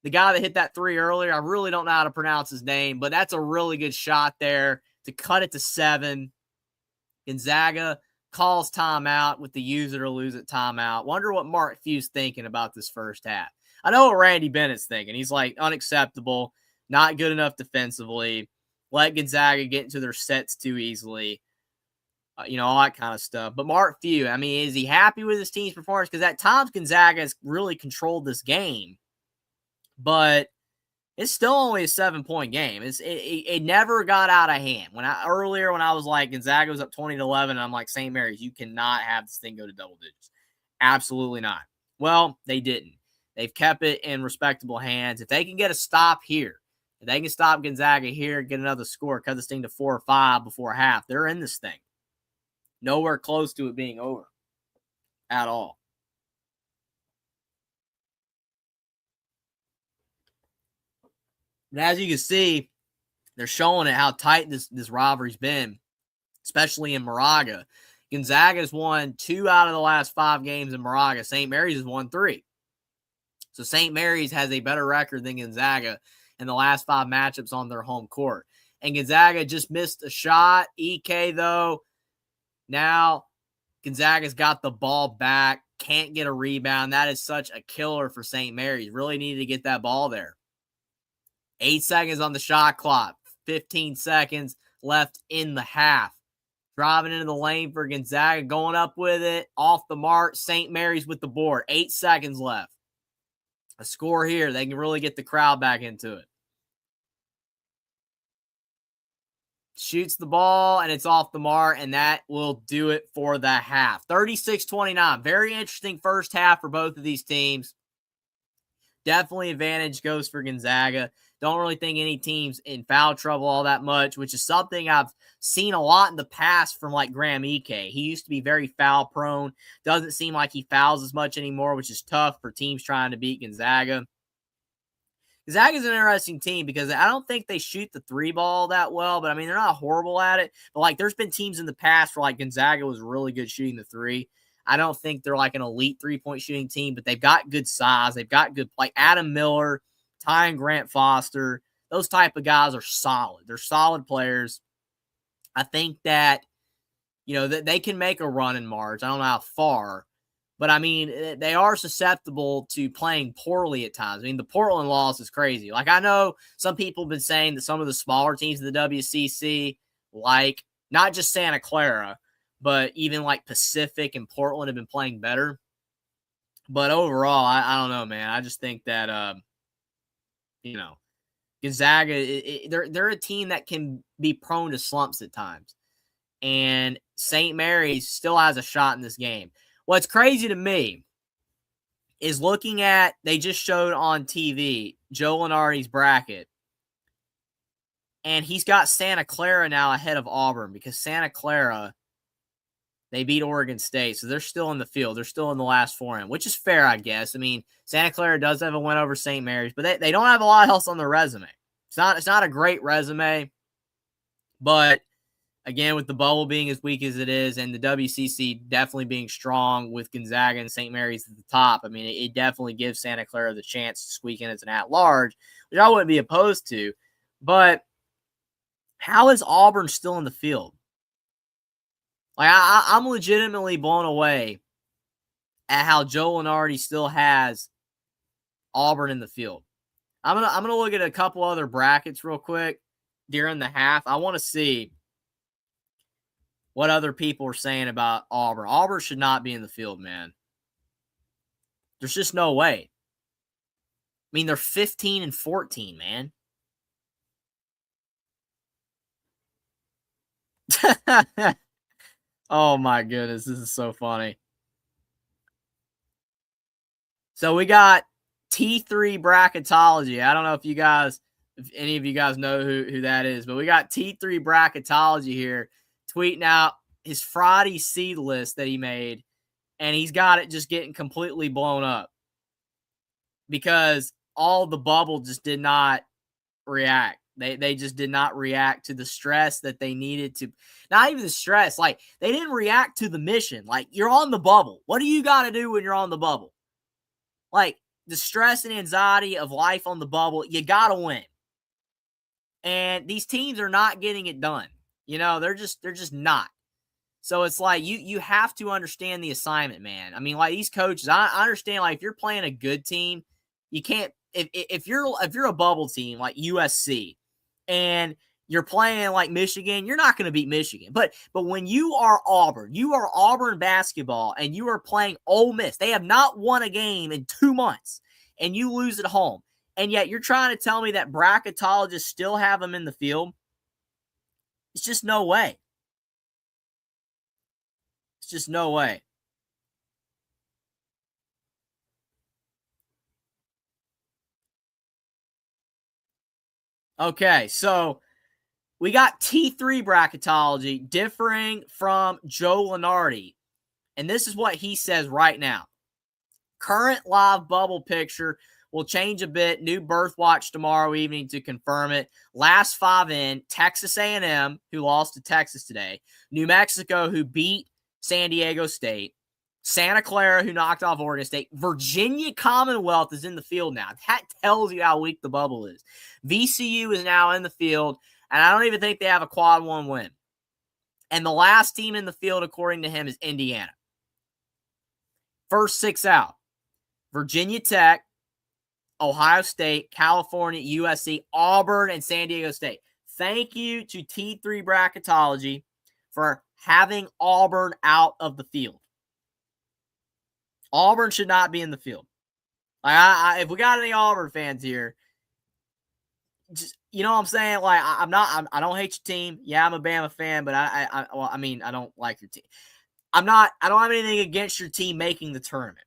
the guy that hit that three earlier. I really don't know how to pronounce his name, but that's a really good shot there to cut it to 7. Gonzaga calls timeout with the use it or lose it timeout. Wonder what Mark Few's thinking about this first half. I know what Randy Bennett's thinking. He's like, unacceptable. Not good enough defensively. Let Gonzaga get into their sets too easily. All that kind of stuff. But Mark Few, I mean, is he happy with his team's performance? Because at times Gonzaga has really controlled this game. But it's still only a 7-point game. It never got out of hand. When I was like, Gonzaga was up 20-11, and I'm like, St. Mary's, you cannot have this thing go to double digits. Absolutely not. Well, they didn't. They've kept it in respectable hands. If they can get a stop here, if they can stop Gonzaga here, get another score, cut this thing to 4 or 5 before half, they're in this thing. Nowhere close to it being over at all. But as you can see, they're showing it how tight this rivalry's been, especially in Moraga. Gonzaga has won 2 out of the last 5 games in Moraga. St. Mary's has won 3. So St. Mary's has a better record than Gonzaga in the last 5 matchups on their home court. And Gonzaga just missed a shot. EK, though, now Gonzaga's got the ball back, can't get a rebound. That is such a killer for St. Mary's. Really needed to get that ball there. 8 seconds on the shot clock, 15 seconds left in the half. Driving into the lane for Gonzaga, going up with it, off the mark. St. Mary's with the board. 8 seconds left. A score here. They can really get the crowd back into it. Shoots the ball, and it's off the mark, and that will do it for the half. 36-29. Very interesting first half for both of these teams. Definitely advantage goes for Gonzaga. Don't really think any team's in foul trouble all that much, which is something I've seen a lot in the past from like Graham Ike. He used to be very foul prone. Doesn't seem like he fouls as much anymore, which is tough for teams trying to beat Gonzaga. Gonzaga's an interesting team because I don't think they shoot the three ball that well, but I mean, they're not horrible at it. But like, there's been teams in the past where like Gonzaga was really good shooting the three. I don't think they're like an elite three-point shooting team, but they've got good size. They've got good, like Adam Miller, Ty and Grant Foster. Those type of guys are solid. They're solid players. I think that, you know, that they can make a run in March. I don't know how far, but I mean, they are susceptible to playing poorly at times. I mean, the Portland loss is crazy. Like, I know some people have been saying that some of the smaller teams in the WCC, like not just Santa Clara, but even like Pacific and Portland have been playing better. But overall, I don't know, man. I just think that, you know, Gonzaga, they're a team that can be prone to slumps at times. And St. Mary's still has a shot in this game. What's crazy to me is looking at, they just showed on TV, Joe Lunardi's bracket. And he's got Santa Clara now ahead of Auburn because Santa Clara, they beat Oregon State, so they're still in the field. They're still in the last four in, which is fair, I guess. I mean, Santa Clara does have a win over St. Mary's, but they don't have a lot else on their resume. It's not a great resume, but again, with the bubble being as weak as it is and the WCC definitely being strong with Gonzaga and St. Mary's at the top, I mean, it definitely gives Santa Clara the chance to squeak in as an at-large, which I wouldn't be opposed to. But how is Auburn still in the field? Like, I'm legitimately blown away at how Joe Lunardi still has Auburn in the field. I'm gonna look at a couple other brackets real quick during the half. I want to see what other people are saying about Auburn. Auburn should not be in the field, man. There's just no way. I mean, they're 15-14, man. Oh my goodness, this is so funny. So we got T3 bracketology. I don't know if any of you guys know who that is, but we got T3 bracketology here tweeting out his Friday seed list that he made, and he's got it just getting completely blown up because all the bubble just did not react. They just did not react to the stress that they needed to. Not even the stress. Like, they didn't react to the mission. Like, you're on the bubble. What do you got to do when you're on the bubble? Like, the stress and anxiety of life on the bubble, you got to win. And these teams are not getting it done. You know, they're just not. So it's like you have to understand the assignment, man. I mean, like, these coaches, I understand, like, if you're playing a good team, you can't, if you're a bubble team like USC and you're playing like Michigan, you're not going to beat Michigan. But when you are Auburn basketball, and you are playing Ole Miss, they have not won a game in 2 months, and you lose at home, and yet you're trying to tell me that bracketologists still have them in the field? It's just no way. It's just no way. Okay, so we got T3 bracketology differing from Joe Lunardi. And this is what he says right now. Current live bubble picture will change a bit. New birth watch tomorrow evening to confirm it. Last five in: Texas A&M, who lost to Texas today. New Mexico, who beat San Diego State. Santa Clara, who knocked off Oregon State. Virginia Commonwealth is in the field now. That tells you how weak the bubble is. VCU is now in the field, and I don't even think they have a quad one win. And the last team in the field, according to him, is Indiana. First six out: Virginia Tech, Ohio State, California, USC, Auburn, and San Diego State. thank you to T3 Bracketology for having Auburn out of the field. Auburn should not be in the field. Like, if we got any Auburn fans here, just, you know what I'm saying? Like, I don't hate your team. Yeah, I'm a Bama fan, but I don't like your team. I don't have anything against your team making the tournament,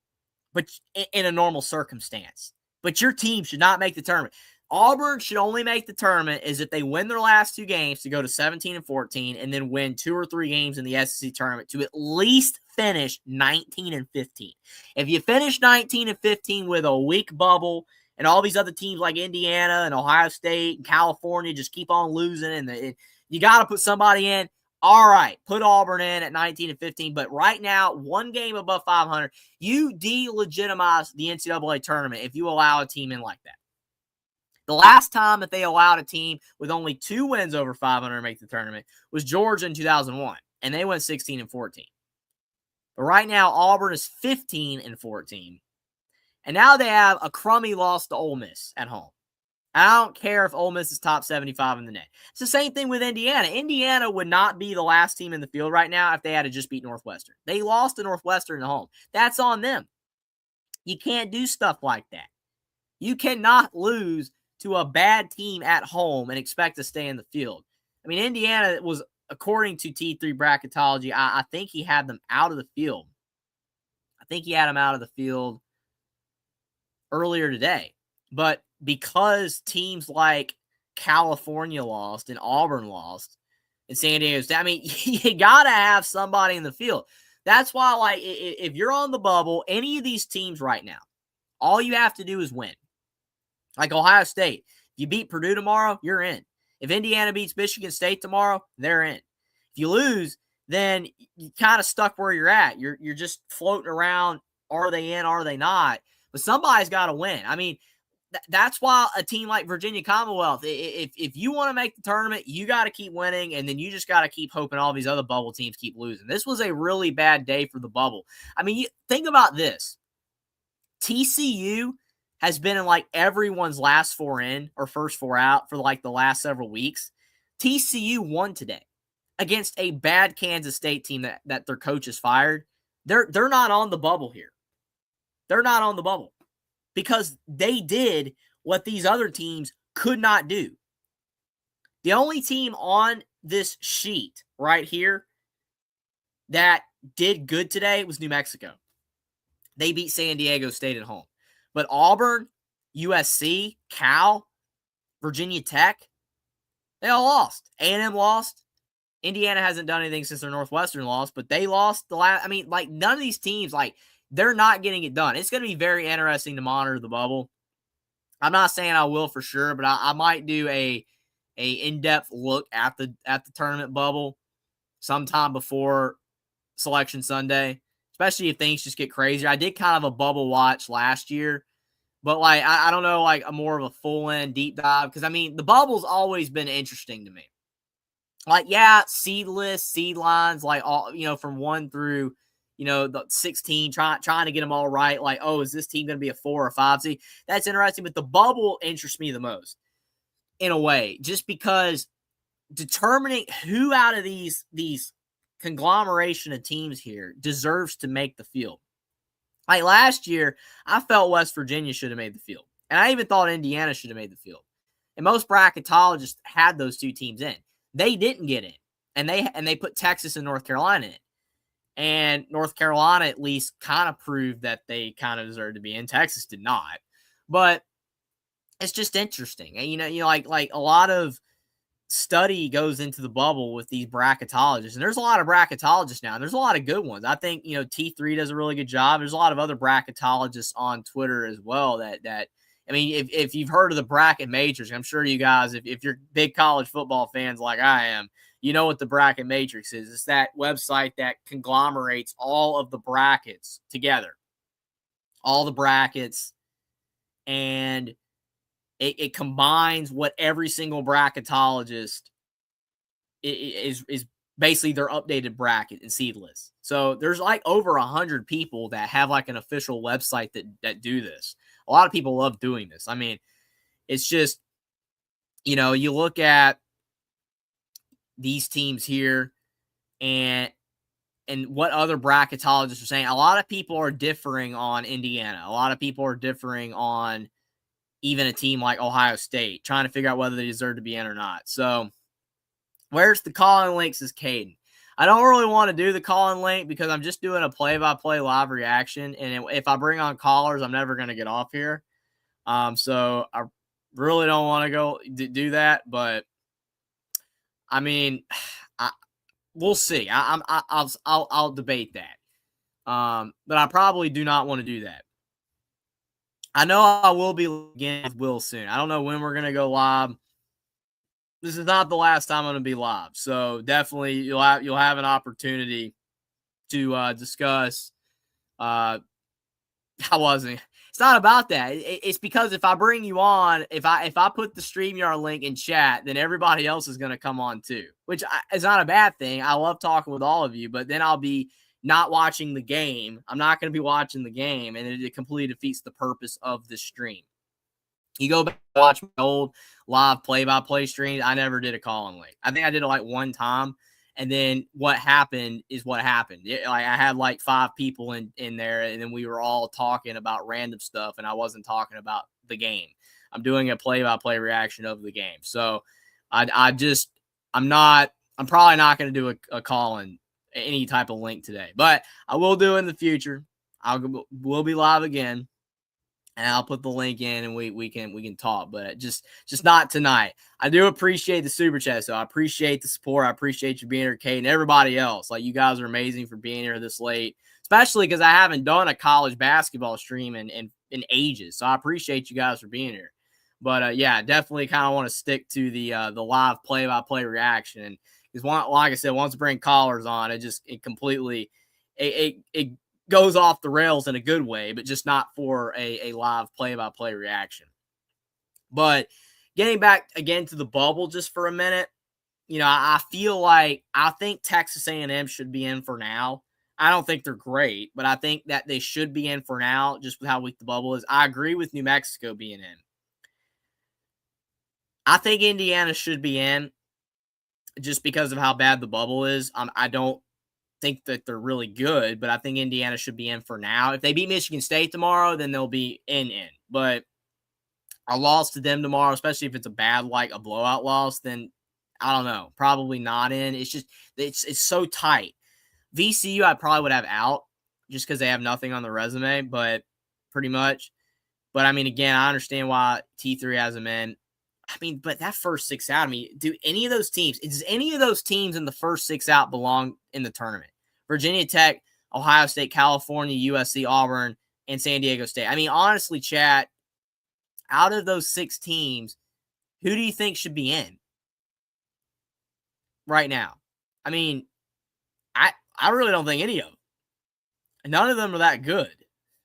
but in a normal circumstance. But your team should not make the tournament. Auburn should only make the tournament is if they win their last 2 games to go to 17-14 and then win 2 or 3 games in the SEC tournament to at least finish 19-15. If you finish 19-15 with a weak bubble and all these other teams like Indiana and Ohio State and California just keep on losing and you got to put somebody in, all right, put Auburn in at 19-15. But right now, 1 game above 500, you delegitimize the NCAA tournament if you allow a team in like that. The last time that they allowed a team with only 2 wins over 500 to make the tournament was Georgia in 2001, and they went 16-14. But right now, Auburn is 15-14, and now they have a crummy loss to Ole Miss at home. I don't care if Ole Miss is top 75 in the net. It's the same thing with Indiana. Indiana would not be the last team in the field right now if they had to just beat Northwestern. They lost to Northwestern at home. That's on them. You can't do stuff like that. You cannot lose to a bad team at home and expect to stay in the field. I mean, Indiana was, according to T3 Bracketology, I think he had them out of the field. I think he had them out of the field earlier today. But because teams like California lost and Auburn lost and San Diego State, I mean, you got to have somebody in the field. That's why, like, if you're on the bubble, any of these teams right now, all you have to do is win. Like Ohio State, if you beat Purdue tomorrow, you're in. If Indiana beats Michigan State tomorrow, they're in. If you lose, then you kind of stuck where you're at. You're just floating around. Are they in? Are they not? But somebody's got to win. I mean, that's why a team like Virginia Commonwealth, if you want to make the tournament, you got to keep winning, and then you just got to keep hoping all these other bubble teams keep losing. This was a really bad day for the bubble. I mean, think about this. TCU has been in like everyone's last 4 in or first 4 out for like the last several weeks. TCU won today against a bad Kansas State team that their coach is fired. They're not on the bubble here. They're not on the bubble because they did what these other teams could not do. The only team on this sheet right here that did good today was New Mexico. They beat San Diego State at home. But Auburn, USC, Cal, Virginia Tech, they all lost. A&M lost. Indiana hasn't done anything since their Northwestern loss, but they lost the last. I mean, like, none of these teams, like, they're not getting it done. It's going to be very interesting to monitor the bubble. I'm not saying I will for sure, but I might do a in-depth look at the tournament bubble sometime before Selection Sunday, especially if things just get crazier. I did kind of a bubble watch last year, but like I don't know, like a more of a full-in deep dive, because I mean the bubble's always been interesting to me. Like, yeah, seedless, seed lines, like all, you know, from 1 through, you know, the 16, trying to get them all right. Like, oh, is this team going to be a 4 or 5 seed? That's interesting, but the bubble interests me the most in a way, just because determining who out of these conglomeration of teams here deserves to make the field. Like last year, I felt West Virginia should have made the field, and I even thought Indiana should have made the field. And most bracketologists had those 2 teams in. They didn't get in, and they put Texas and North Carolina in. And North Carolina at least kind of proved that they kind of deserved to be in. Texas did not. But it's just interesting. And, you know, like a lot of study goes into the bubble with these bracketologists. And there's a lot of bracketologists now. And there's a lot of good ones. I think, you know, T3 does a really good job. There's a lot of other bracketologists on Twitter as well that I mean, if you've heard of the bracket majors, I'm sure you guys, if you're big college football fans like I am, you know what the bracket matrix is. It's that website that conglomerates all of the brackets together. All the brackets. And it combines what every single bracketologist is basically their updated bracket and seed list. So there's like over 100 people that have like an official website that do this. A lot of people love doing this. I mean, it's just, you know, you look at these teams here and what other bracketologists are saying. A lot of people are differing on Indiana. A lot of people are differing on even a team like Ohio State, trying to figure out whether they deserve to be in or not. So where's the call-in links is Caden. I don't really want to do the call-in link because I'm just doing a play-by-play live reaction. And if I bring on callers, I'm never going to get off here. So I really don't want to go do that. But, I mean, we'll see. I'll debate that. But I probably do not want to do that. I know I will be again with Will soon. I don't know when we're going to go live. This is not the last time I'm going to be live. So definitely you'll have an opportunity to discuss. How was it? It's not about that. It's because if I bring you on, if I put the StreamYard link in chat, then everybody else is going to come on too, which is not a bad thing. I love talking with all of you, but then I'll be not watching the game. I'm not going to be watching the game, and it completely defeats the purpose of the stream. You go back and watch my old live play-by-play streams. I never did a call-in link. I think I did it like one time, and then what happened is what happened. I had like 5 people in there, and then we were all talking about random stuff, and I wasn't talking about the game. I'm doing a play-by-play reaction of the game. So I'm probably not going to do a call-in any type of link today, but I will do in the future. We'll be live again. And I'll put the link in, and we can talk, but just not tonight. I do appreciate the super chat, so I appreciate the support. I appreciate you being here, Kate, and everybody else. Like, you guys are amazing for being here this late, especially because I haven't done a college basketball stream in ages. So I appreciate you guys for being here. But yeah, definitely kind of want to stick to the live play-by-play reaction, because like I said, once I bring callers on, it completely goes off the rails in a good way, but just not for a live play-by-play reaction. But getting back again to the bubble just for a minute, I feel like I think Texas A&M should be in for now. I don't think they're great, but I think that they should be in for now just with how weak the bubble is. I agree with New Mexico being in. I think Indiana should be in just because of how bad the bubble is. I don't think that they're really good, but I think Indiana should be in for now. If they beat Michigan State tomorrow, then they'll be in. But a loss to them tomorrow, especially if it's a bad, like a blowout loss, then I don't know, probably not in. It's just it's so tight. VCU I probably would have out just because they have nothing on the resume, but pretty much. But I mean, again, I understand why T3 has them in. I mean, but that first 6 out, does any of those teams in the first 6 out belong in the tournament? Virginia Tech, Ohio State, California, USC, Auburn, and San Diego State. I mean, honestly, chat, out of those 6 teams, who do you think should be in right now? I mean, I really don't think any of them. None of them are that good.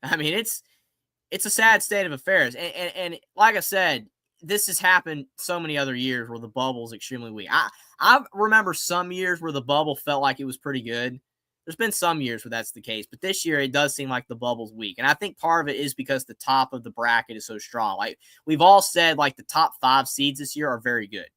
I mean, it's a sad state of affairs. And like I said, this has happened so many other years where the bubble is extremely weak. I remember some years where the bubble felt like it was pretty good. There's been some years where that's the case, but this year it does seem like the bubble's weak. And I think part of it is because the top of the bracket is so strong. Like we've all said, like the top 5 seeds this year are very good.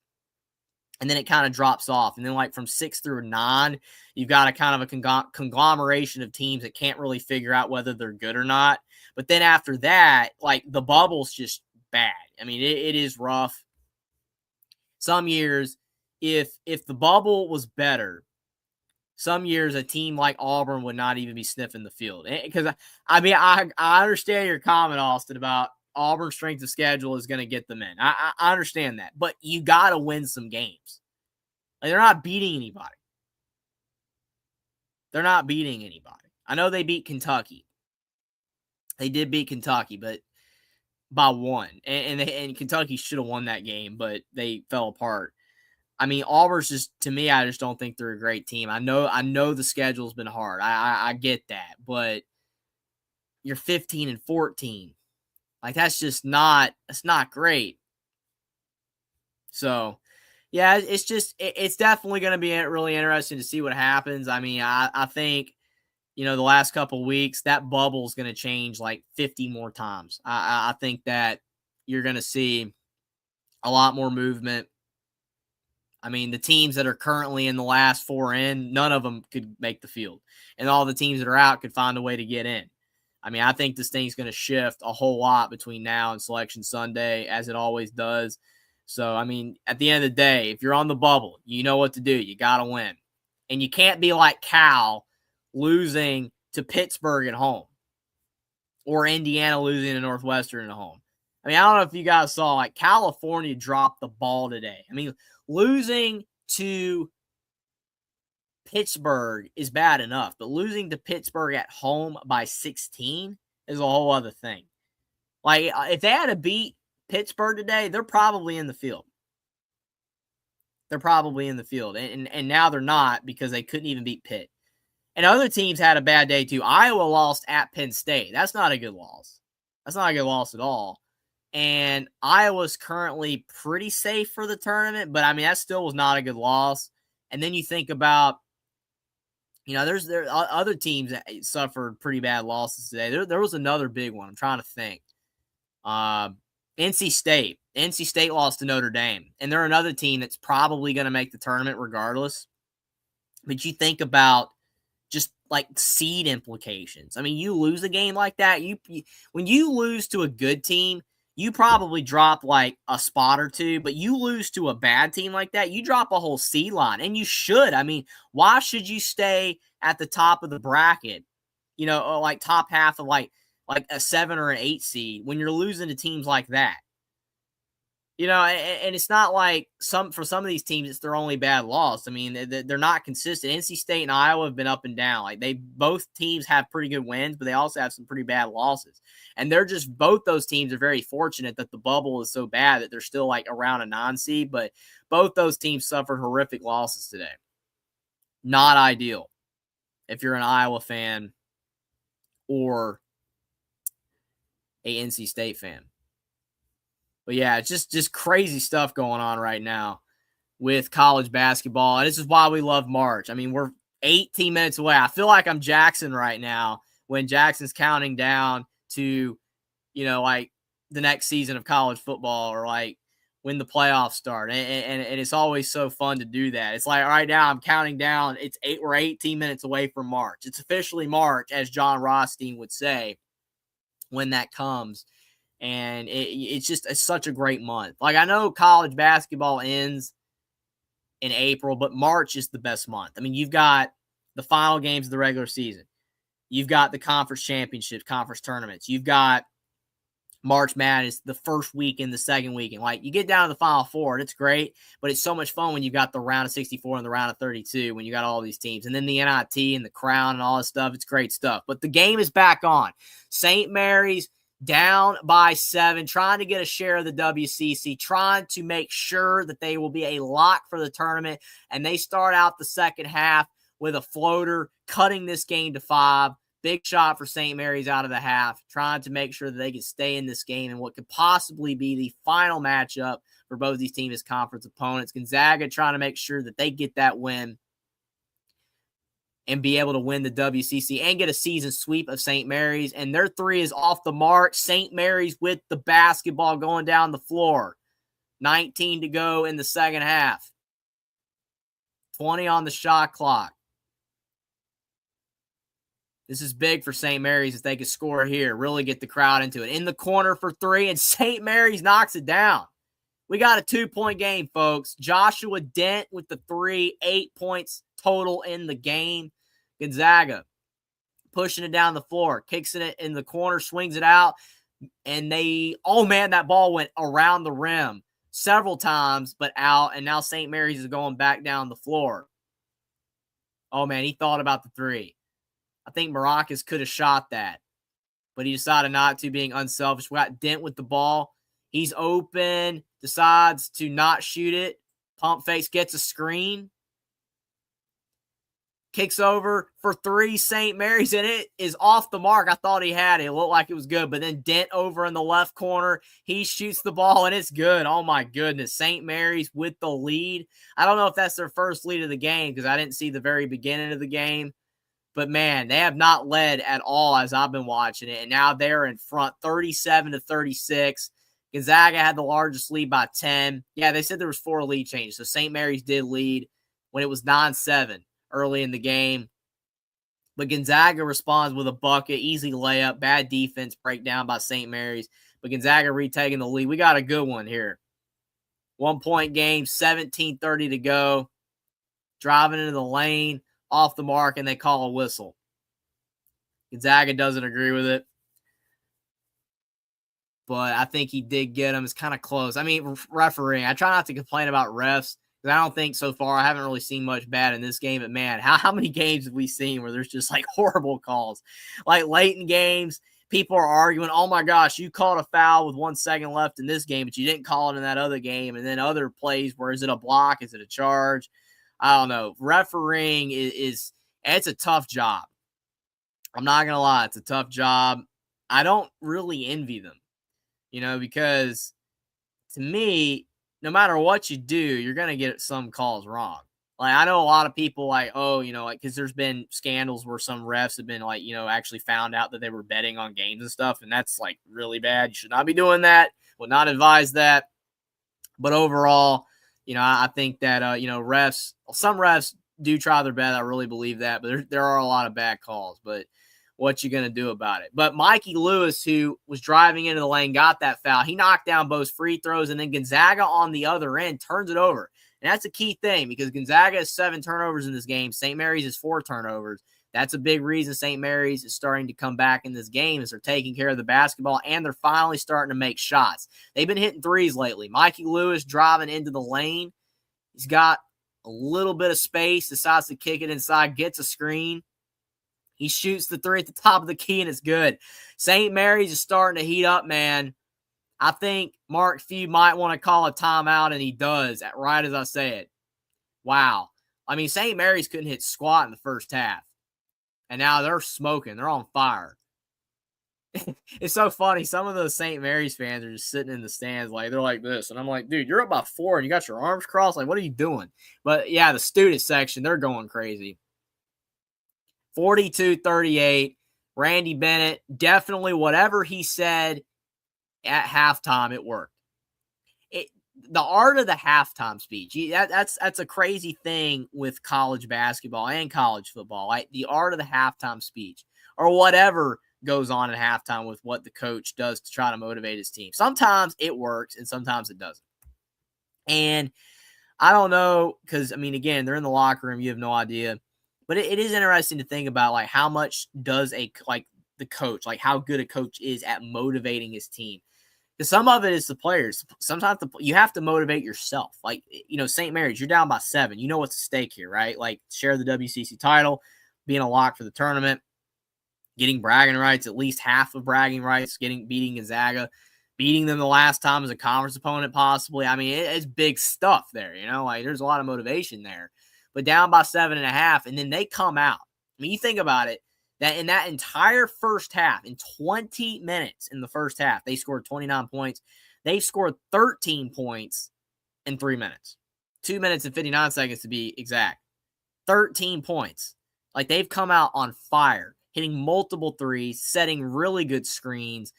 And then it kind of drops off. And then like from 6 through 9, you've got a kind of a conglomeration of teams that can't really figure out whether they're good or not. But then after that, like the bubble's just bad. I mean, it is rough. Some years, if the bubble was better, some years a team like Auburn would not even be sniffing the field. Because, I understand your comment, Austin, about Auburn's strength of schedule is going to get them in. I understand that. But you got to win some games. Like, they're not beating anybody. I know they beat Kentucky. They did beat Kentucky, but by 1. And Kentucky should have won that game, but they fell apart. I mean, Auburn's just, to me, I just don't think they're a great team. I know the schedule's been hard. I get that, but you're 15-14. Like, that's not great. So, yeah, it's definitely going to be really interesting to see what happens. I mean, I think, the last couple of weeks, that bubble is going to change like 50 more times. I think that you're going to see a lot more movement. I mean, the teams that are currently in the last 4 in, none of them could make the field. And all the teams that are out could find a way to get in. I mean, I think this thing's going to shift a whole lot between now and Selection Sunday, as it always does. So, I mean, at the end of the day, if you're on the bubble, you know what to do. You got to win. And you can't be like Cal losing to Pittsburgh at home or Indiana losing to Northwestern at home. I mean, I don't know if you guys saw, like, California dropped the ball today. I mean, losing to Pittsburgh is bad enough, but losing to Pittsburgh at home by 16 is a whole other thing. Like, if they had to beat Pittsburgh today, they're probably in the field. They're probably in the field. And now they're not because they couldn't even beat Pitt. And other teams had a bad day too. Iowa lost at Penn State. That's not a good loss. That's not a good loss at all. And Iowa's currently pretty safe for the tournament, but I mean, that still was not a good loss. And then you think about, you know, there are other teams that suffered pretty bad losses today. There was another big one. I'm trying to think. NC State. NC State lost to Notre Dame. And they're another team that's probably going to make the tournament regardless. But you think about just like seed implications. I mean, you lose a game like that. When you lose to a good team, you probably drop like a spot or two, but you lose to a bad team like that, you drop a whole seed line, and you should. I mean, why should you stay at the top of the bracket, you know, or like top half of like a 7 or an 8 seed when you're losing to teams like that? You know, and it's not like for some of these teams, it's their only bad loss. I mean, they're not consistent. NC State and Iowa have been up and down. Like both teams have pretty good wins, but they also have some pretty bad losses. And both those teams are very fortunate that the bubble is so bad that they're still like around a 9 seed. But both those teams suffered horrific losses today. Not ideal if you're an Iowa fan or a NC State fan. But yeah, it's just crazy stuff going on right now with college basketball. And this is why we love March. I mean, we're 18 minutes away. I feel like I'm Jackson right now when Jackson's counting down to, you know, like the next season of college football or like when the playoffs start. And it's always so fun to do that. It's like right now I'm counting down. We're 18 minutes away from March. It's officially March, as John Rothstein would say when that comes. And it's such a great month. Like, I know college basketball ends in April, but March is the best month. I mean, you've got the final games of the regular season. You've got the conference championships, conference tournaments. You've got March Madness the first week and the second weekend. Like, you get down to the Final Four, and it's great, but it's so much fun when you've got the round of 64 and the round of 32, when you got all these teams. And then the NIT and the crown and all this stuff. It's great stuff. But the game is back on. St. Mary's down by 7, trying to get a share of the WCC, trying to make sure that they will be a lock for the tournament. And they start out the second half with a floater, cutting this game to 5. Big shot for St. Mary's out of the half, trying to make sure that they can stay in this game and what could possibly be the final matchup for both these teams as conference opponents. Gonzaga trying to make sure that they get that win and be able to win the WCC and get a season sweep of St. Mary's. And their 3 is off the mark. St. Mary's with the basketball going down the floor. 19 to go in the second half. 20 on the shot clock. This is big for St. Mary's if they could score here, really get the crowd into it. In the corner for 3, and St. Mary's knocks it down. We got a 2-point game, folks. Joshua Dent with the 3, 8 points total in the game. Gonzaga pushing it down the floor, kicks it in the corner, swings it out, and that ball went around the rim several times, but out, and now St. Mary's is going back down the floor. Oh, man, he thought about the 3. I think Maracas could have shot that, but he decided not to, being unselfish. We got Dent with the ball. He's open, decides to not shoot it. Pump fakes, gets a screen. Kicks over for 3, St. Mary's, and it is off the mark. I thought he had it. It looked like it was good, but then Dent over in the left corner. He shoots the ball, and it's good. Oh, my goodness. St. Mary's with the lead. I don't know if that's their first lead of the game because I didn't see the very beginning of the game. But, man, they have not led at all as I've been watching it, and now they're in front 37-36. Gonzaga had the largest lead by 10. Yeah, they said there was 4 lead changes. So St. Mary's did lead when it was 9-7 early in the game. But Gonzaga responds with a bucket, easy layup, bad defense breakdown by St. Mary's. But Gonzaga retaking the lead. We got a good one here. 1-point game, 17:30 to go. Driving into the lane, off the mark, and they call a whistle. Gonzaga doesn't agree with it. But I think he did get him. It's kind of close. I mean, refereeing, I try not to complain about refs because I don't think so far I haven't really seen much bad in this game. But, man, how many games have we seen where there's just, like, horrible calls? Like, late in games, people are arguing, oh, my gosh, you called a foul with 1 second left in this game, but you didn't call it in that other game. And then other plays where is it a block? Is it a charge? I don't know. Refereeing it's a tough job. I'm not going to lie. It's a tough job. I don't really envy them. Because to me, no matter what you do, you're going to get some calls wrong. Like, I know a lot of people because there's been scandals where some refs have been actually found out that they were betting on games and stuff. And that's like really bad. You should not be doing that. Would not advise that. But overall, I think that, some refs do try their best. I really believe that. But there are a lot of bad calls. But what you going to do about it? But Mikey Lewis, who was driving into the lane, got that foul. He knocked down both free throws, and then Gonzaga on the other end turns it over. And that's a key thing because Gonzaga has 7 turnovers in this game. St. Mary's has 4 turnovers. That's a big reason St. Mary's is starting to come back in this game is they're taking care of the basketball, and they're finally starting to make shots. They've been hitting threes lately. Mikey Lewis driving into the lane. He's got a little bit of space, decides to kick it inside, gets a screen. He shoots the 3 at the top of the key, and it's good. St. Mary's is starting to heat up, man. I think Mark Few might want to call a timeout, and he does, right as I say it. Wow. I mean, St. Mary's couldn't hit squat in the first half, and now they're smoking. They're on fire. It's so funny. Some of those St. Mary's fans are just sitting in the stands like they're like this, and I'm like, dude, you're up by 4, and you got your arms crossed. Like, what are you doing? But, yeah, the student section, they're going crazy. 42-38, Randy Bennett, definitely whatever he said at halftime, it worked. The art of the halftime speech, that's a crazy thing with college basketball and college football. Like the art of the halftime speech or whatever goes on at halftime with what the coach does to try to motivate his team. Sometimes it works and sometimes it doesn't. And I don't know because, I mean, again, they're in the locker room. You have no idea. But it is interesting to think about, like, how much does the coach, like, how good a coach is at motivating his team. Because some of it is the players. Sometimes you have to motivate yourself. Like, St. Mary's, you're down by 7. You know what's at stake here, right? Like, share the WCC title, being a lock for the tournament, getting bragging rights, at least half of bragging rights, beating Gonzaga, beating them the last time as a conference opponent possibly. I mean, it's big stuff there, Like, there's a lot of motivation there. But down by 7.5, and then they come out. I mean, you think about it, that in that entire first half, in 20 minutes in the first half, they scored 29 points. They scored 13 points in 3 minutes. 2 minutes and 59 seconds to be exact. 13 points. Like, they've come out on fire, hitting multiple threes, setting really good screens.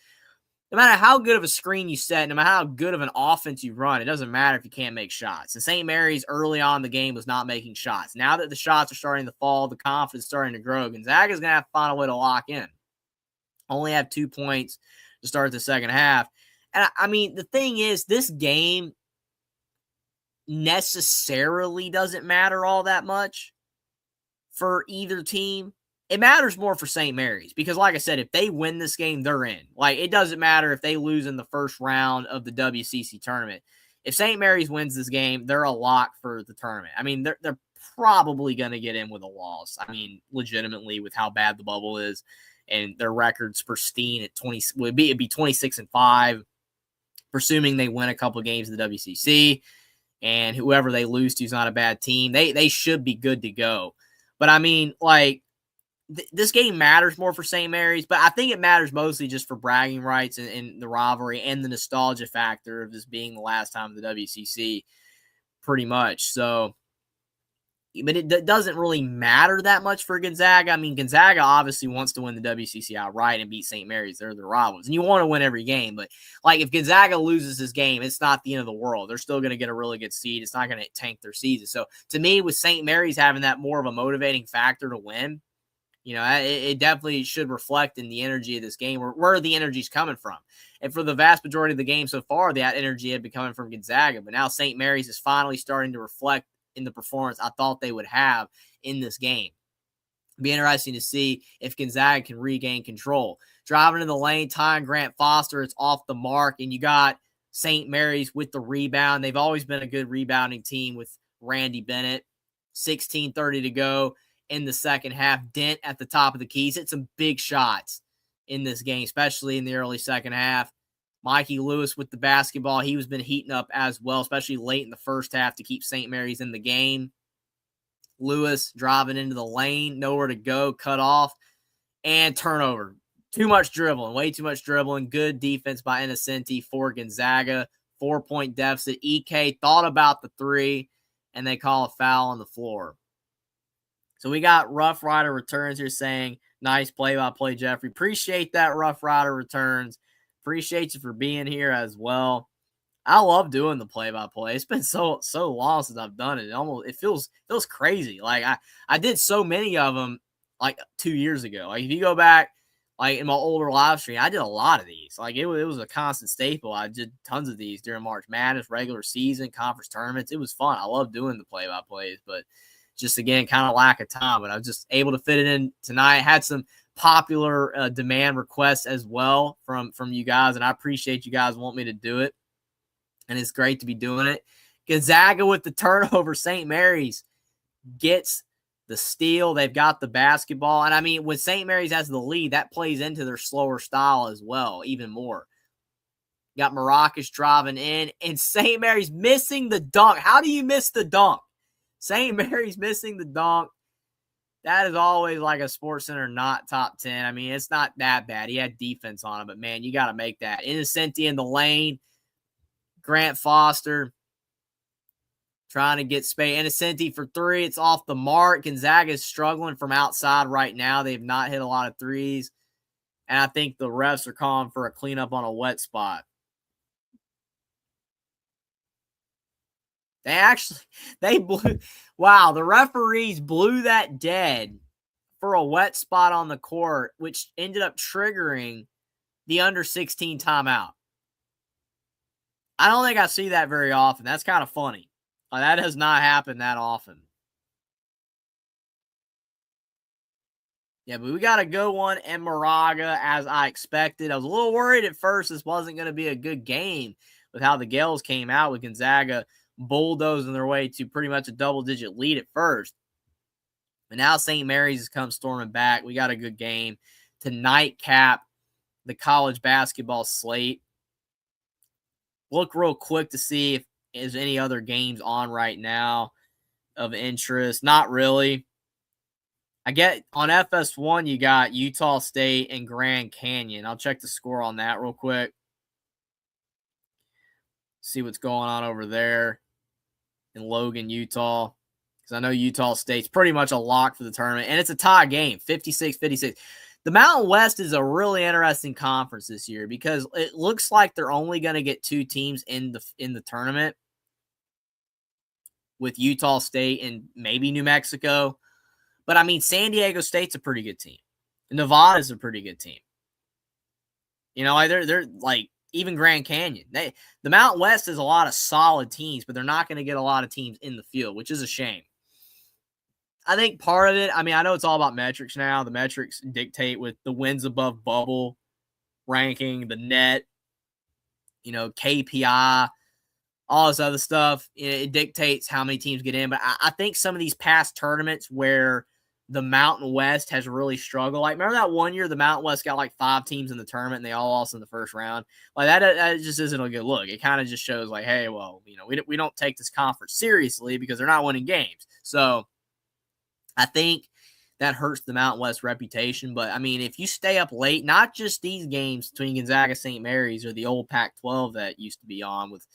No matter how good of a screen you set, no matter how good of an offense you run, it doesn't matter if you can't make shots. And St. Mary's early on in the game was not making shots. Now that the shots are starting to fall, the confidence is starting to grow, Gonzaga's going to have to find a way to lock in. Only have 2 points to start the second half. And, I mean, the thing is, this game necessarily doesn't matter all that much for either team. It matters more for St. Mary's because, like I said, if they win this game, they're in. Like, it doesn't matter if they lose in the first round of the WCC tournament. If St. Mary's wins this game, they're a lock for the tournament. I mean, they're probably going to get in with a loss. I mean, legitimately, with how bad the bubble is and their record's pristine at 20, it'd be 26-5, presuming they win a couple of games in the WCC, and whoever they lose to is not a bad team. They should be good to go. But I mean, like, this game matters more for St. Mary's, but I think it matters mostly just for bragging rights and the rivalry and the nostalgia factor of this being the last time of the WCC, pretty much. So but it doesn't really matter that much for Gonzaga. I mean, Gonzaga obviously wants to win the WCC outright and beat St. Mary's. They're the rivals, and you want to win every game. But like, if Gonzaga loses this game, it's not the end of the world. They're still going to get a really good seed. It's not going to tank their season. So to me, with St. Mary's having that more of a motivating factor to win, it definitely should reflect in the energy of this game, where the energy's coming from. And for the vast majority of the game so far, that energy had been coming from Gonzaga. But now St. Mary's is finally starting to reflect in the performance I thought they would have in this game. It'd be interesting to see if Gonzaga can regain control. Driving in the lane, tying Grant Foster, it's off the mark, and you got St. Mary's with the rebound. They've always been a good rebounding team with Randy Bennett. 16:30 to go in the second half. Dent at the top of the keys. Hit some big shots in this game, especially in the early second half. Mikey Lewis with the basketball. He was been heating up as well, especially late in the first half to keep St. Mary's in the game. Lewis driving into the lane, nowhere to go, cut off, and turnover. Too much dribbling, way too much dribbling. Good defense by Innocenti for Gonzaga. 4-point deficit. EK thought about the three, and they call a foul on the floor. So we got Rough Rider Returns here saying, nice play-by-play, Jeffrey. Appreciate that, Rough Rider Returns. Appreciate you for being here as well. I love doing the play-by-play. It's been so long since I've done it. It feels crazy. Like I did so many of them like 2 years ago. Like if you go back like in my older live stream, I did a lot of these. Like it was a constant staple. I did tons of these during March Madness, regular season, conference tournaments. It was fun. I love doing the play-by-plays, but just again, kind of lack of time. But I was just able to fit it in tonight. Had some popular demand requests as well from you guys, and I appreciate you guys want me to do it, and it's great to be doing it. Gonzaga with the turnover. St. Mary's gets the steal. They've got the basketball, and I mean, when St. Mary's has the lead, that plays into their slower style as well, even more. Got Maracas driving in, and St. Mary's missing the dunk. How do you miss the dunk? St. Mary's missing the dunk. That is always like a SportsCenter not top 10. I mean, it's not that bad. He had defense on him, but man, you got to make that. Innocenti in the lane. Grant Foster trying to get space. Innocenti for three. It's off the mark. Gonzaga is struggling from outside right now. They've not hit a lot of threes. And I think the refs are calling for a cleanup on a wet spot. They blew. Wow, the referees blew that dead for a wet spot on the court, which ended up triggering the under 16 timeout. I don't think I see that very often. That's kind of funny. That does not happen that often. Yeah, but we got a good one in Moraga, as I expected. I was a little worried at first this wasn't going to be a good game with how the Gales came out with Gonzaga bulldozing their way to pretty much a double-digit lead at first. But now St. Mary's has come storming back. We got a good game to nightcap the college basketball slate. Look real quick to see if there's any other games on right now of interest. Not really. I get on FS1, you got Utah State and Grand Canyon. I'll check the score on that real quick. See what's going on over there in Logan, Utah. Because I know Utah State's pretty much a lock for the tournament. And it's a tie game, 56-56. The Mountain West is a really interesting conference this year because it looks like they're only going to get two teams in the tournament with Utah State and maybe New Mexico. But, I mean, San Diego State's a pretty good team. Nevada's a pretty good team. You know, they're like, even Grand Canyon. The Mountain West has a lot of solid teams, but they're not going to get a lot of teams in the field, which is a shame. I think part of it, I mean, I know it's all about metrics now. The metrics dictate with the wins above bubble ranking, the net, KPI, all this other stuff. It dictates how many teams get in. But I think some of these past tournaments where the Mountain West has really struggled. Like, remember that one year the Mountain West got like 5 teams in the tournament and they all lost in the first round? Like, that just isn't a good look. It kind of just shows like, hey, well, we don't take this conference seriously because they're not winning games. So I think that hurts the Mountain West reputation. But, I mean, if you stay up late, not just these games between Gonzaga, St. Mary's, or the old Pac-12 that used to be on with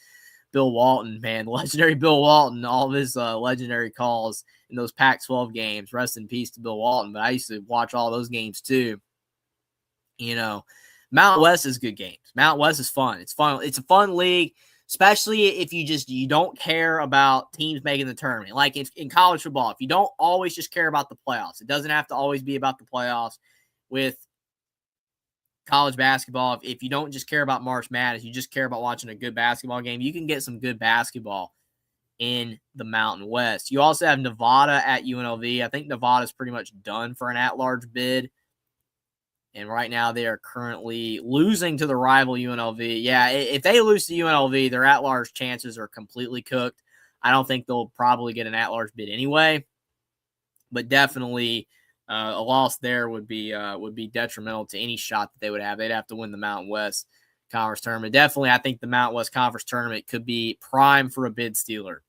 Bill Walton, man, legendary Bill Walton, all of his legendary calls in those Pac-12 games. Rest in peace to Bill Walton. But I used to watch all those games too. Mountain West is good games. Mountain West is fun. It's fun. It's a fun league, especially if you don't care about teams making the tournament. Like in college football, if you don't always just care about the playoffs, it doesn't have to always be about the playoffs. With college basketball, if you don't just care about March Madness, you just care about watching a good basketball game, you can get some good basketball in the Mountain West. You also have Nevada at UNLV. I think Nevada's pretty much done for an at-large bid. And right now they are currently losing to the rival UNLV. Yeah, if they lose to UNLV, their at-large chances are completely cooked. I don't think they'll probably get an at-large bid anyway. But definitely a loss there would be detrimental to any shot that they would have. They'd have to win the Mountain West Conference Tournament. Definitely, I think the Mountain West Conference Tournament could be prime for a bid stealer.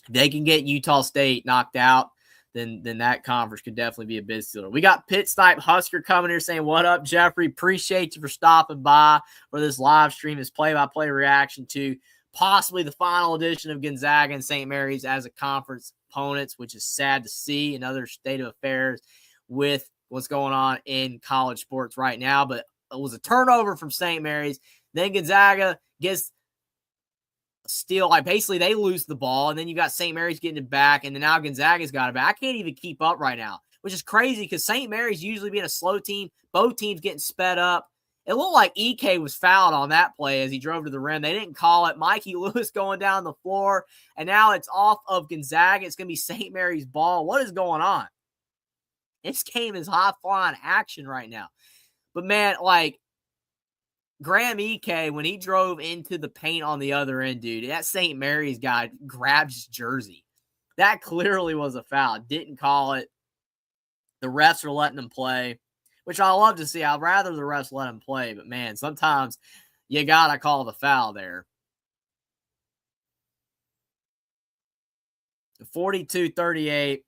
If they can get Utah State knocked out, then that conference could definitely be a bid stealer. We got Pit Snipe Husker coming here saying, "What up, Jeffrey? Appreciate you for stopping by for this live stream, this play-by-play reaction to possibly the final edition of Gonzaga and St. Mary's as a conference opponents, which is sad to see. Another state of affairs with what's going on in college sports right now. But it was a turnover from St. Mary's. Then Gonzaga gets steal. Like basically they lose the ball, and then you got St. Mary's getting it back, and then now Gonzaga's got it back. I can't even keep up right now, which is crazy because St. Mary's usually being a slow team, both teams getting sped up. It looked like EK was fouled on that play as he drove to the rim. They didn't call it. Mikey Lewis going down the floor, and now it's off of Gonzaga. It's going to be St. Mary's ball. What is going on? This game is high-flying action right now. But, man, like, Graham EK, when he drove into the paint on the other end, dude, that St. Mary's guy grabbed his jersey. That clearly was a foul. Didn't call it. The refs are letting him play, which I love to see. I'd rather the refs let him play, but, man, sometimes you got to call the foul there. 42-38.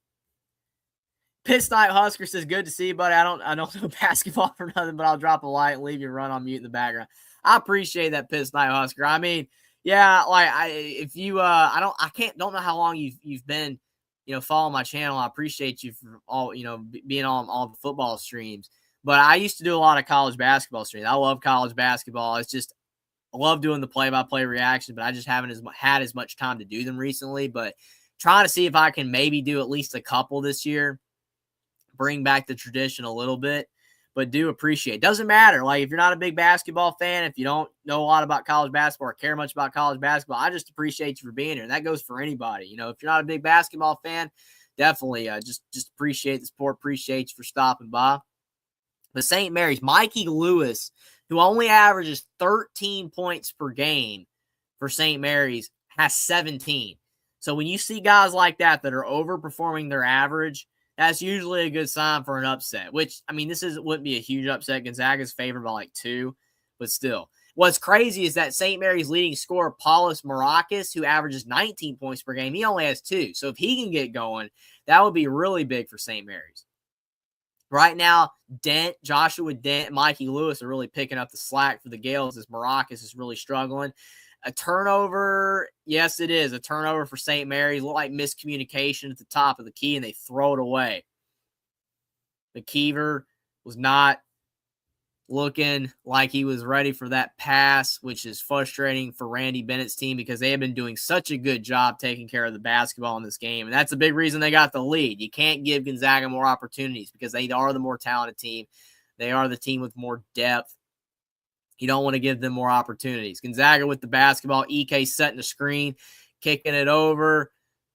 Pit Snipe Husker says, "Good to see you, buddy. I don't know basketball for nothing, but I'll drop a light and leave you run on mute in the background." I appreciate that, Pit Snipe Husker. I mean, yeah, like I don't know how long you've been, following my channel. I appreciate you for all, being on all the football streams. But I used to do a lot of college basketball streams. I love college basketball. It's just I love doing the play-by-play reaction, but I just haven't had as much time to do them recently. But trying to see if I can maybe do at least a couple this year. Bring back the tradition a little bit, but do appreciate. Doesn't matter. Like if you're not a big basketball fan, if you don't know a lot about college basketball or care much about college basketball, I just appreciate you for being here. And that goes for anybody. If you're not a big basketball fan, definitely just appreciate the support. Appreciate you for stopping by. But St. Mary's, Mikey Lewis, who only averages 13 points per game for St. Mary's, has 17. So when you see guys like that are overperforming their average, that's usually a good sign for an upset, which, I mean, wouldn't be a huge upset. Gonzaga's favored by like 2, but still. What's crazy is that St. Mary's leading scorer, Paulus Marakis, who averages 19 points per game, he only has 2. So if he can get going, that would be really big for St. Mary's. Right now, Joshua Dent, and Mikey Lewis are really picking up the slack for the Gales as Marakis is really struggling. A turnover, yes, it is. A turnover for St. Mary's. Look like miscommunication at the top of the key, and they throw it away. McKeever was not looking like he was ready for that pass, which is frustrating for Randy Bennett's team because they have been doing such a good job taking care of the basketball in this game. And that's a big reason they got the lead. You can't give Gonzaga more opportunities because they are the more talented team. They are the team with more depth. You don't want to give them more opportunities. Gonzaga with the basketball. EK setting the screen, kicking it over.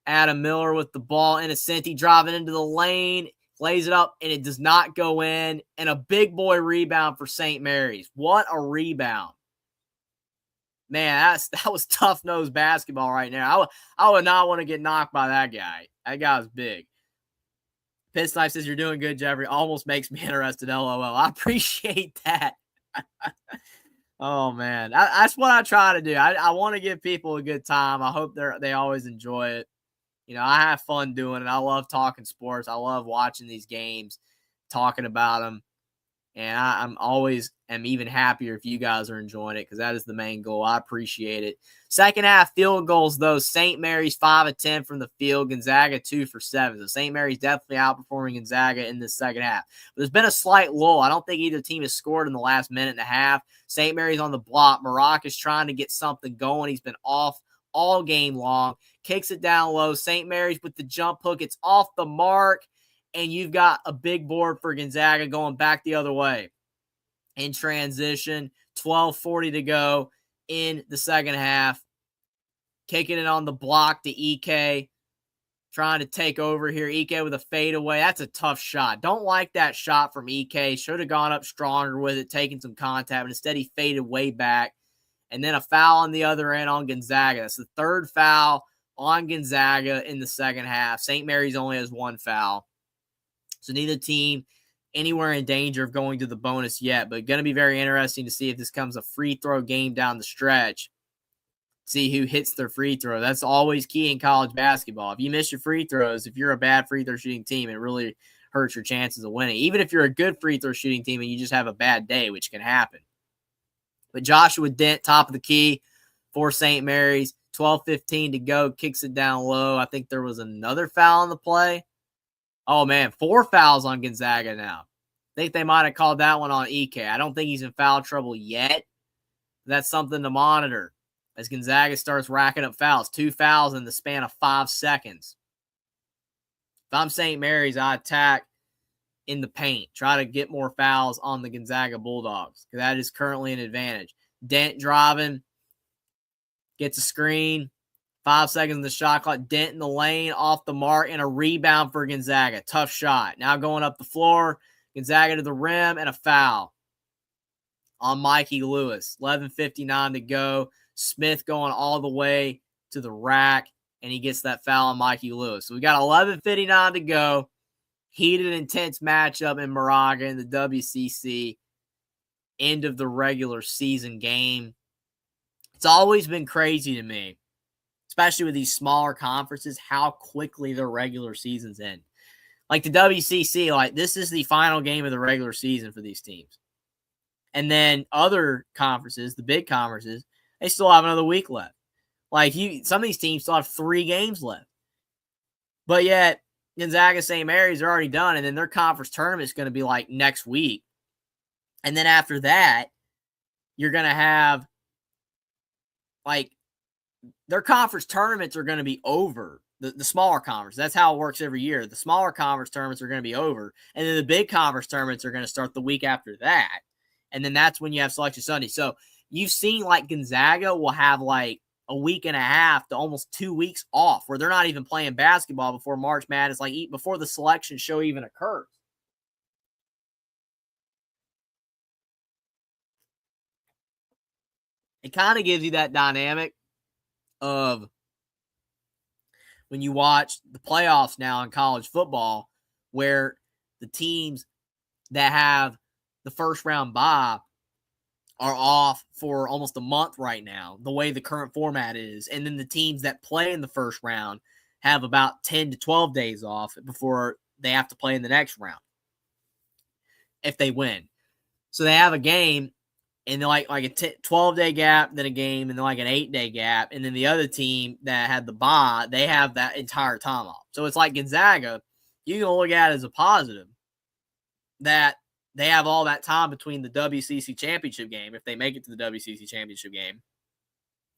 Adam Miller with the ball. Innocenti driving into the lane. Lays it up, and it does not go in. And a big boy rebound for St. Mary's. What a rebound. Man, that was tough-nosed basketball right now. I would not want to get knocked by that guy. That guy was big. Pit Snipe says, "You're doing good, Jeffrey. Almost makes me interested, LOL." I appreciate that. Oh, man. That's what I try to do. I want to give people a good time. I hope they always enjoy it. I have fun doing it. I love talking sports. I love watching these games, talking about them. And I'm always am even happier if you guys are enjoying it because that is the main goal. I appreciate it. Second half field goals, though. St. Mary's 5 of 10 from the field. Gonzaga 2 for 7. So St. Mary's definitely outperforming Gonzaga in this second half. But there's been a slight lull. I don't think either team has scored in the last minute and a half. St. Mary's on the block. Maroc is trying to get something going. He's been off all game long. Kicks it down low. St. Mary's with the jump hook. It's off the mark. And you've got a big board for Gonzaga going back the other way. In transition, 12:40 to go in the second half. Kicking it on the block to EK. Trying to take over here. EK with a fadeaway. That's a tough shot. Don't like that shot from EK. Should have gone up stronger with it, taking some contact, but instead he faded way back. And then a foul on the other end on Gonzaga. That's the third foul on Gonzaga in the second half. St. Mary's only has one foul. So neither team anywhere in danger of going to the bonus yet, but going to be very interesting to see if this comes a free throw game down the stretch. See who hits their free throw. That's always key in college basketball. If you miss your free throws, if you're a bad free throw shooting team, it really hurts your chances of winning. Even if you're a good free throw shooting team and you just have a bad day, which can happen. But Joshua Dent, top of the key for St. Mary's. 12:15 to go. Kicks it down low. I think there was another foul on the play. Oh, man, 4 fouls on Gonzaga now. I think they might have called that one on EK. I don't think he's in foul trouble yet. That's something to monitor as Gonzaga starts racking up fouls. 2 fouls in the span of 5 seconds. If I'm St. Mary's, I attack in the paint. Try to get more fouls on the Gonzaga Bulldogs because that is currently an advantage. Dent driving. Gets a screen. 5 seconds in the shot clock. Dent in the lane, off the mark, and a rebound for Gonzaga. Tough shot. Now going up the floor. Gonzaga to the rim, and a foul on Mikey Lewis. 11:59 to go. Smith going all the way to the rack, and he gets that foul on Mikey Lewis. So we got 11:59 to go. Heated, intense matchup in Moraga in the WCC. End of the regular season game. It's always been crazy to me, especially with these smaller conferences, how quickly their regular seasons end. Like the WCC, like this is the final game of the regular season for these teams. And then other conferences, the big conferences, they still have another week left. Like some of these teams still have 3 games left. But yet, Gonzaga, St. Mary's are already done, and then their conference tournament is going to be like next week. And then after that, you're going to have like their conference tournaments are going to be over. The smaller conference. That's how it works every year. The smaller conference tournaments are going to be over. And then the big conference tournaments are going to start the week after that. And then that's when you have Selection Sunday. So you've seen like Gonzaga will have like a week and a half to almost 2 weeks off where they're not even playing basketball before March Madness, like before the selection show even occurs. It kind of gives you that dynamic of when you watch the playoffs now in college football, where the teams that have the first round bye are off for almost a month right now, the way the current format is. And then the teams that play in the first round have about 10 to 12 days off before they have to play in the next round if they win. So they have a game and they're like a 12-day gap, then a game, and then like an 8-day gap. And then the other team that had the bye, they have that entire time off. So it's like Gonzaga, you can look at it as a positive that they have all that time between the WCC championship game, if they make it to the WCC championship game,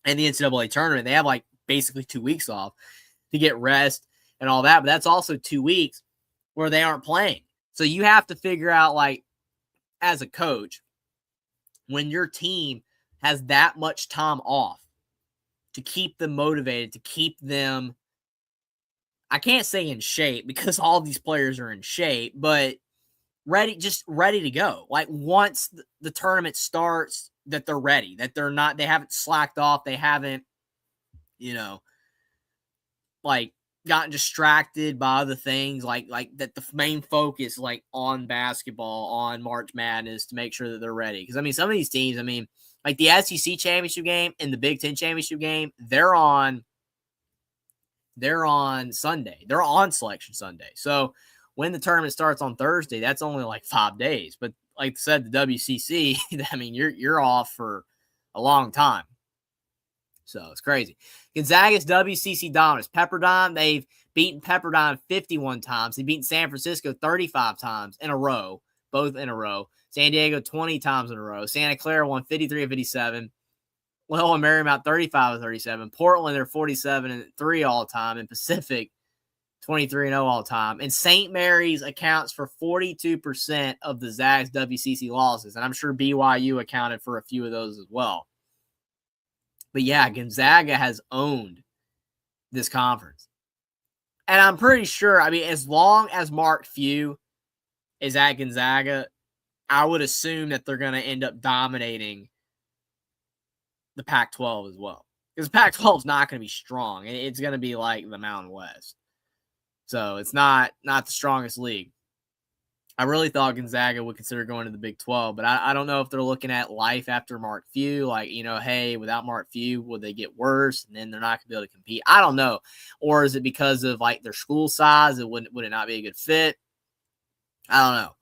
and the NCAA tournament. They have like basically 2 weeks off to get rest and all that. But that's also 2 weeks where they aren't playing. So you have to figure out, like, as a coach, when your team has that much time off to keep them motivated, to keep them, I can't say in shape because all these players are in shape, but ready to go. Like once the tournament starts, that they're ready, that they haven't slacked off. They haven't, like gotten distracted by other things, like that the main focus like on basketball, on March Madness, to make sure that they're ready. Because I mean, some of these teams, like the SEC championship game and the Big Ten championship game, they're on Sunday. They're on Selection Sunday. So when the tournament starts on Thursday, that's only like 5 days. But like I said, the WCC, I mean, you're off for a long time. So it's crazy. Gonzaga's WCC dominance. Pepperdine, they've beaten Pepperdine 51 times. They've beaten San Francisco 35 times in a row, both in a row. San Diego 20 times in a row. Santa Clara won 53 of 57. Loyola Marymount 35 of 37. Portland, they're 47-3 all time. And Pacific, 23-0 all time. And St. Mary's accounts for 42% of the Zags WCC losses. And I'm sure BYU accounted for a few of those as well. But yeah, Gonzaga has owned this conference. And I'm pretty sure, I mean, as long as Mark Few is at Gonzaga, I would assume that they're going to end up dominating the Pac-12 as well. Because Pac-12 is not going to be strong. It's going to be like the Mountain West. So it's not the strongest league. I really thought Gonzaga would consider going to the Big 12, but I don't know if they're looking at life after Mark Few. Like, hey, without Mark Few, would they get worse? And then they're not going to be able to compete. I don't know. Or is it because of, like, their school size? Would it not be a good fit? I don't know.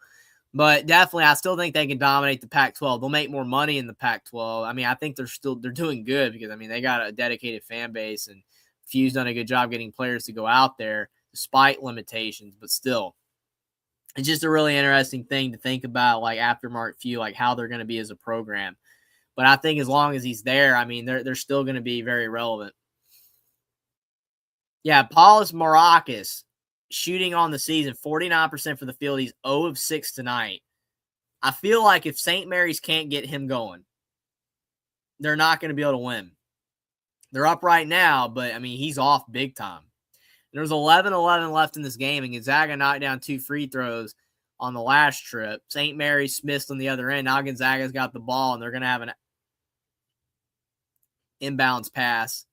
But definitely, I still think they can dominate the Pac-12. They'll make more money in the Pac-12. I mean, I think they're doing good because, I mean, they got a dedicated fan base, and Few's done a good job getting players to go out there despite limitations, but still. It's just a really interesting thing to think about, like, after Mark Few, like, how they're going to be as a program. But I think as long as he's there, I mean, they're still going to be very relevant. Yeah, Paulus Marakis, shooting on the season, 49% for the field. He's 0 of 6 tonight. I feel like if St. Mary's can't get him going, they're not going to be able to win. They're up right now, but, I mean, he's off big time. There's 11-11 left in this game, and Gonzaga knocked down 2 free throws on the last trip. St. Mary's missed on the other end. Now Gonzaga's got the ball, and they're going to have an inbounds pass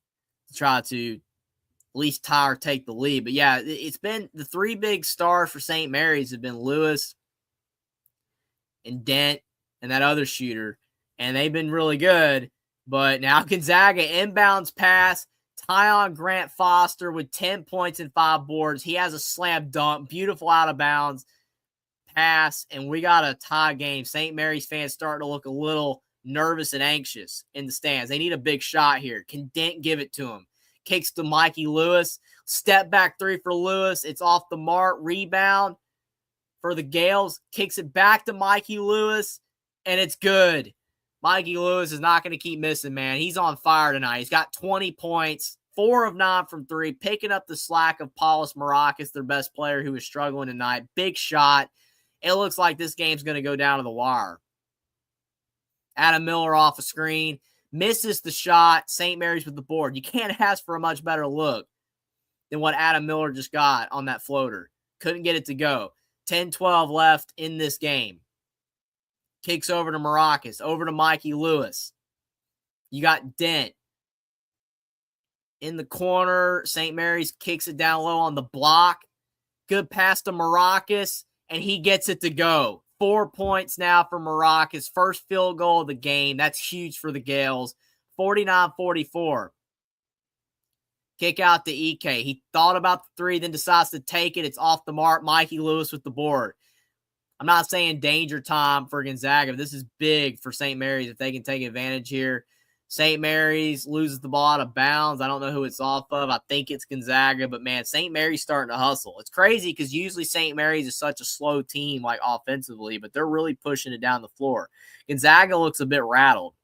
to try to at least tie or take the lead. But, yeah, it's been the 3 big stars for St. Mary's have been Lewis and Dent and that other shooter, and they've been really good. But now Gonzaga inbounds pass. Tyon Grant Foster with 10 points and 5 boards. He has a slam dunk, beautiful out of bounds pass, and we got a tie game. St. Mary's fans starting to look a little nervous and anxious in the stands. They need a big shot here. Can Dent give it to him? Kicks to Mikey Lewis. Step back 3 for Lewis. It's off the mark. Rebound for the Gales. Kicks it back to Mikey Lewis, and it's good. Mikey Lewis is not going to keep missing, man. He's on fire tonight. He's got 20 points, 4 of 9 from 3, picking up the slack of Paulus Marakis, their best player, who is struggling tonight. Big shot. It looks like this game's going to go down to the wire. Adam Miller off a screen. Misses the shot. St. Mary's with the board. You can't ask for a much better look than what Adam Miller just got on that floater. Couldn't get it to go. 10-12 left in this game. Kicks over to Marakis, over to Mikey Lewis. You got Dent in the corner. St. Mary's kicks it down low on the block. Good pass to Marakis, and he gets it to go. 4 points now for Marakis. First field goal of the game. That's huge for the Gales. 49-44. Kick out to EK. He thought about the 3, then decides to take it. It's off the mark. Mikey Lewis with the board. I'm not saying danger time for Gonzaga, but this is big for St. Mary's if they can take advantage here. St. Mary's loses the ball out of bounds. I don't know who it's off of. I think it's Gonzaga, but, man, St. Mary's starting to hustle. It's crazy because usually St. Mary's is such a slow team, like, offensively, but they're really pushing it down the floor. Gonzaga looks a bit rattled.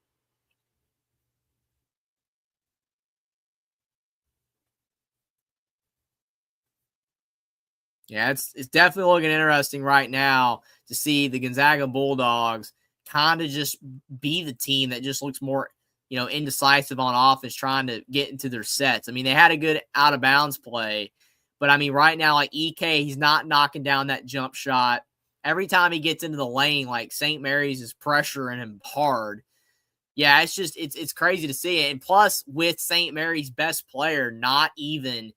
Yeah, it's definitely looking interesting right now to see the Gonzaga Bulldogs kind of just be the team that just looks more, indecisive on offense, trying to get into their sets. I mean, they had a good out-of-bounds play, but, I mean, right now, like, EK, he's not knocking down that jump shot. Every time he gets into the lane, like, St. Mary's is pressuring him hard. Yeah, it's crazy to see it. And plus, with St. Mary's best player not even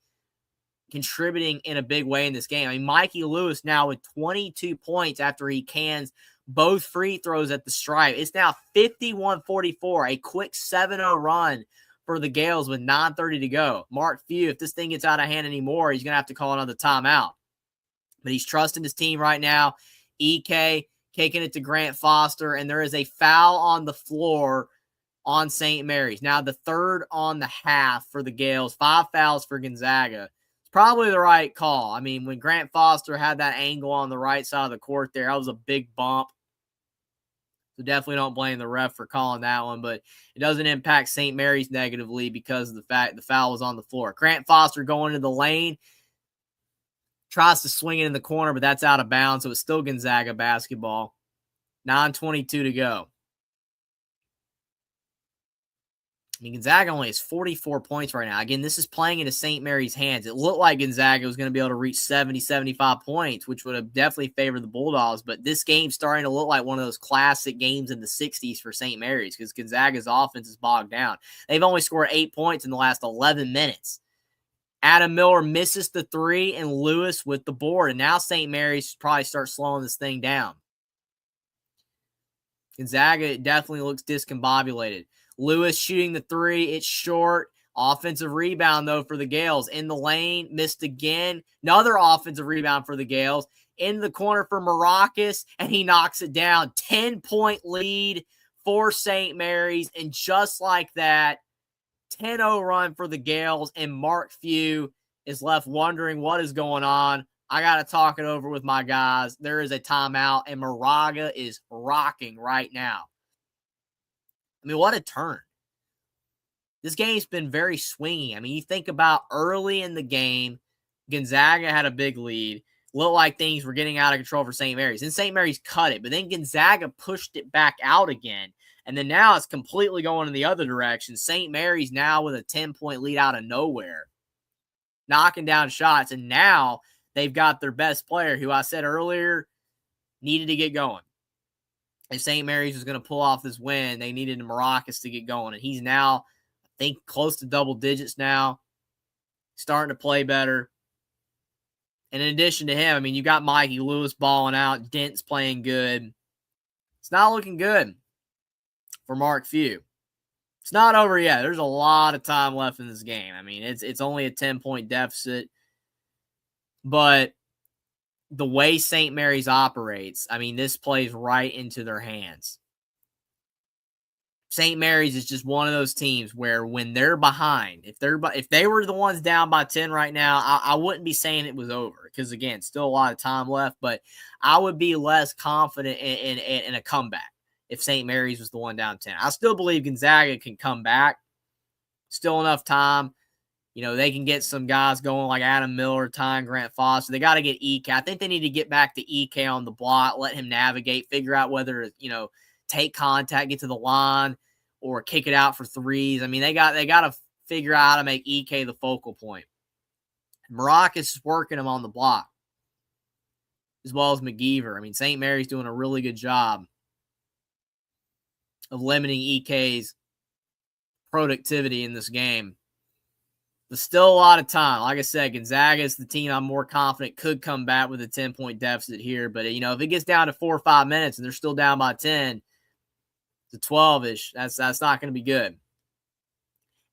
contributing in a big way in this game. I mean, Mikey Lewis now with 22 points after he cans both free throws at the stripe. It's now 51-44, a quick 7-0 run for the Gales with 9:30 to go. Mark Few, if this thing gets out of hand anymore, he's going to have to call another timeout. But he's trusting his team right now. EK kicking it to Grant Foster, and there is a foul on the floor on St. Mary's. Now the third on the half for the Gales, 5 fouls for Gonzaga. It's probably the right call. I mean, when Grant Foster had that angle on the right side of the court there, that was a big bump. So definitely don't blame the ref for calling that one, but it doesn't impact St. Mary's negatively because of the fact the foul was on the floor. Grant Foster going into the lane, tries to swing it in the corner, but that's out of bounds, so it's still Gonzaga basketball. 9:22 to go. I mean, Gonzaga only has 44 points right now. Again, this is playing into St. Mary's hands. It looked like Gonzaga was going to be able to reach 70, 75 points, which would have definitely favored the Bulldogs. But this game's starting to look like one of those classic games in the 60s for St. Mary's because Gonzaga's offense is bogged down. They've only scored 8 points in the last 11 minutes. Adam Miller misses the three, and Lewis with the board. And now St. Mary's probably starts slowing this thing down. Gonzaga definitely looks discombobulated. Lewis shooting the three. It's short. Offensive rebound, though, for the Gales. In the lane, missed again. Another offensive rebound for the Gales. In the corner for Maracas, and he knocks it down. 10-point lead for St. Mary's. And just like that, 10-0 run for the Gales, and Mark Few is left wondering what is going on. I got to talk it over with my guys. There is a timeout, and Moraga is rocking right now. I mean, what a turn. This game's been very swingy. I mean, you think about early in the game, Gonzaga had a big lead. Looked like things were getting out of control for St. Mary's. And St. Mary's cut it, but then Gonzaga pushed it back out again. And then now it's completely going in the other direction. St. Mary's now with a 10-point lead out of nowhere, knocking down shots. And now they've got their best player, who I said earlier needed to get going. If St. Mary's was going to pull off this win, they needed Maracas to get going. And he's now, I think, close to double digits now, starting to play better. And in addition to him, I mean, you got Mikey Lewis balling out, Dent's playing good. It's not looking good for Mark Few. It's not over yet. There's a lot of time left in this game. I mean, it's only a 10-point deficit. But the way St. Mary's operates, I mean, this plays right into their hands. St. Mary's is just one of those teams where when they're behind, if they were the ones down by 10 right now, I wouldn't be saying it was over because, again, still a lot of time left, but I would be less confident in a comeback if St. Mary's was the one down 10. I still believe Gonzaga can come back. Still enough time. You know, they can get some guys going like Adam Miller, Ty, Grant Foster. They got to get EK. I think they need to get back to EK on the block, let him navigate, figure out whether, take contact, get to the line, or kick it out for threes. I mean, they got to figure out how to make EK the focal point. Maracas is working him on the block, as well as McGeever. I mean, St. Mary's doing a really good job of limiting EK's productivity in this game. There's still a lot of time. Like I said, Gonzaga is the team I'm more confident could come back with a 10-point deficit here. But, if it gets down to 4 or 5 minutes and they're still down by 10 to 12-ish, that's not going to be good.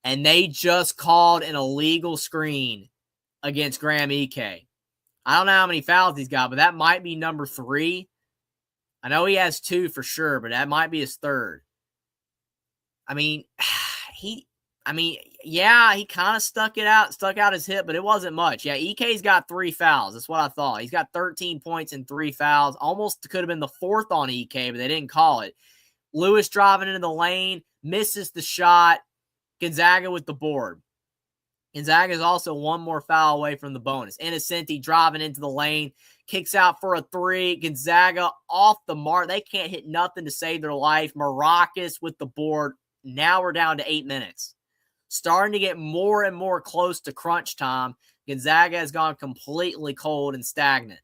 And they just called an illegal screen against Graham Ike. I don't know how many fouls he's got, but that might be number 3. I know he has 2 for sure, but that might be his 3rd. I mean, he kind of stuck out his hip, but it wasn't much. Yeah, EK's got 3 fouls. That's what I thought. He's got 13 points and 3 fouls. Almost could have been the 4th on EK, but they didn't call it. Lewis driving into the lane, misses the shot. Gonzaga with the board. Gonzaga is also 1 more foul away from the bonus. Innocenti driving into the lane, kicks out for a 3. Gonzaga off the mark. They can't hit nothing to save their life. Maracas with the board. Now we're down to 8 minutes. Starting to get more and more close to crunch time. Gonzaga has gone completely cold and stagnant.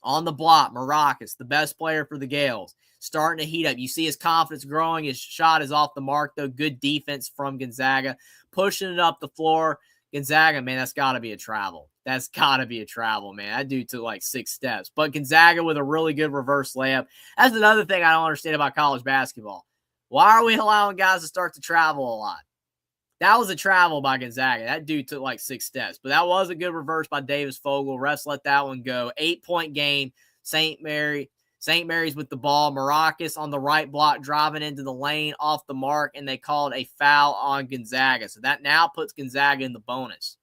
On the block, Maracas, the best player for the Gales, starting to heat up. You see his confidence growing. His shot is off the mark, though. Good defense from Gonzaga. Pushing it up the floor. Gonzaga, man, that's got to be a travel. That's got to be a travel, man. That dude took like 6 steps. But Gonzaga with a really good reverse layup. That's another thing I don't understand about college basketball. Why are we allowing guys to start to travel a lot? That was a travel by Gonzaga. That dude took like 6 steps. But that was a good reverse by Davis Fogel. Refs let that one go. 8-point game. St. Mary's St. Mary's with the ball. Maracas on the right block, driving into the lane off the mark, and they called a foul on Gonzaga. So that now puts Gonzaga in the bonus.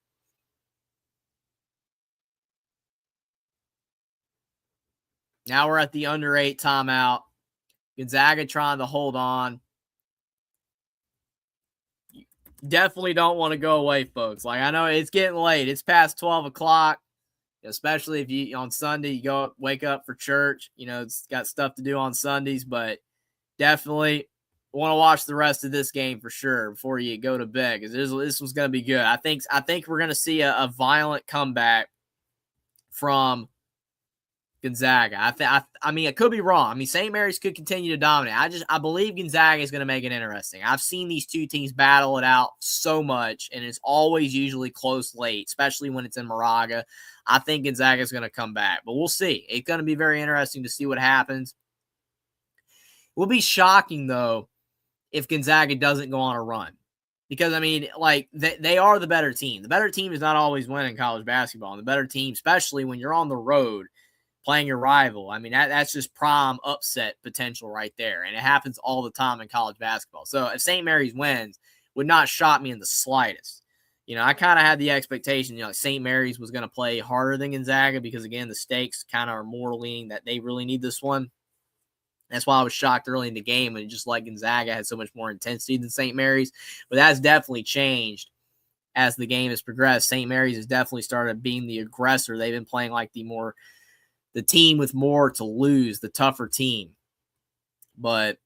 Now we're at the under 8 timeout. Gonzaga trying to hold on. Definitely don't want to go away, folks. Like, I know it's getting late. It's past 12 o'clock, especially if you on Sunday, you go wake up for church. It's got stuff to do on Sundays, but definitely want to watch the rest of this game for sure before you go to bed, because this was going to be good. I think we're going to see a violent comeback from Gonzaga. I mean, I could be wrong. I mean, St. Mary's could continue to dominate. I believe Gonzaga is going to make it interesting. I've seen these two teams battle it out so much, and it's always usually close late, especially when it's in Moraga. I think Gonzaga is going to come back, but we'll see. It's going to be very interesting to see what happens. It will be shocking, though, if Gonzaga doesn't go on a run. Because, I mean, like, they are the better team. The better team does not always win in college basketball. And the better team, especially when you're on the road playing your rival, I mean, that's just prime upset potential right there. And it happens all the time in college basketball. So if St. Mary's wins, would not shock me in the slightest. I kind of had the expectation, St. Mary's was going to play harder than Gonzaga because, again, the stakes kind of are more leaning that they really need this one. That's why I was shocked early in the game, and just like Gonzaga had so much more intensity than St. Mary's. But that's definitely changed as the game has progressed. St. Mary's has definitely started being the aggressor. They've been playing like the team with more to lose, the tougher team. But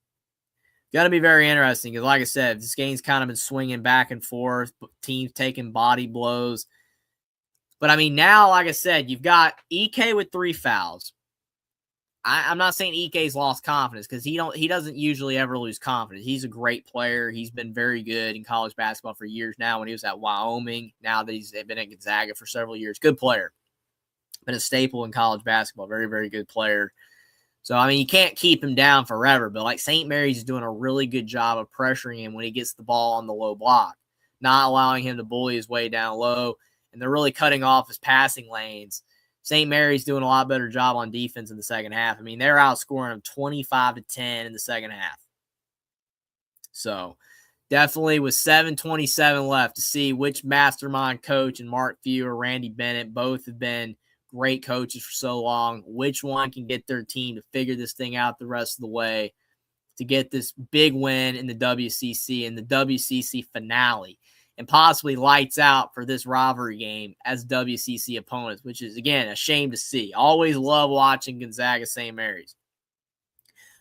going to be very interesting because, like I said, this game's kind of been swinging back and forth, teams taking body blows. But, I mean, now, like I said, you've got EK with 3 fouls. I'm not saying EK's lost confidence because he doesn't usually ever lose confidence. He's a great player. He's been very good in college basketball for years now when he was at Wyoming. Now that he's been at Gonzaga for several years. Good player. Been a staple in college basketball. Very, very good player. So, I mean, you can't keep him down forever, but like St. Mary's is doing a really good job of pressuring him when he gets the ball on the low block, not allowing him to bully his way down low, and they're really cutting off his passing lanes. St. Mary's doing a lot better job on defense in the second half. I mean, they're outscoring them 25-10 in the second half. So, definitely with 7:27 left to see which mastermind coach and Mark Few or Randy Bennett, both have been great coaches for so long, which one can get their team to figure this thing out the rest of the way to get this big win in the WCC and the WCC finale and possibly lights out for this rivalry game as WCC opponents, which is, again, a shame to see. Always love watching Gonzaga St. Mary's.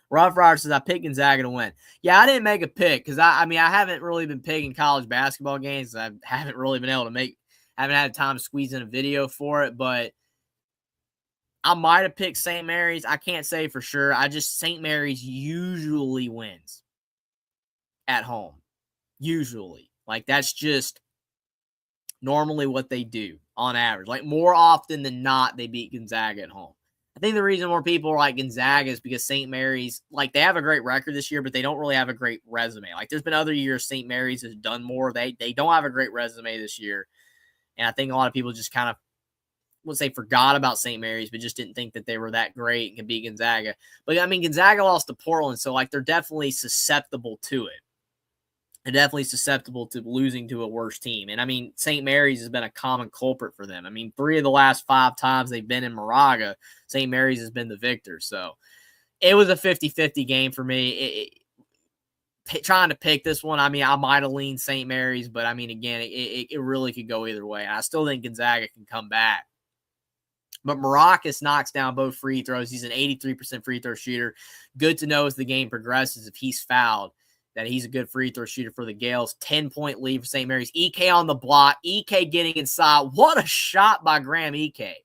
Rough Rider says, I picked Gonzaga to win. Yeah, I didn't make a pick because, I haven't really been picking college basketball games. I haven't really been able to haven't had time to squeeze in a video for it, but I might have picked St. Mary's. I can't say for sure. St. Mary's usually wins at home. Usually. Like, that's just normally what they do on average. Like, more often than not, they beat Gonzaga at home. I think the reason more people are like Gonzaga is because St. Mary's, like, they have a great record this year, but they don't really have a great resume. Like, there's been other years St. Mary's has done more. They don't have a great resume this year. And I think a lot of people just kind of, would say, forgot about St. Mary's, but just didn't think that they were that great and could beat Gonzaga. But, I mean, Gonzaga lost to Portland, so, like, they're definitely susceptible to it. They're definitely susceptible to losing to a worse team. And, I mean, St. Mary's has been a common culprit for them. I mean, 3 of the last 5 times they've been in Moraga, St. Mary's has been the victor. So, it was a 50-50 game for me. Trying to pick this one, I mean, I might have leaned St. Mary's, but, I mean, again, it really could go either way. I still think Gonzaga can come back. But Maracas knocks down both free throws. He's an 83% free throw shooter. Good to know as the game progresses, if he's fouled, that he's a good free throw shooter for the Gales. 10-point lead for St. Mary's. EK on the block. EK getting inside. What a shot by Graham EK.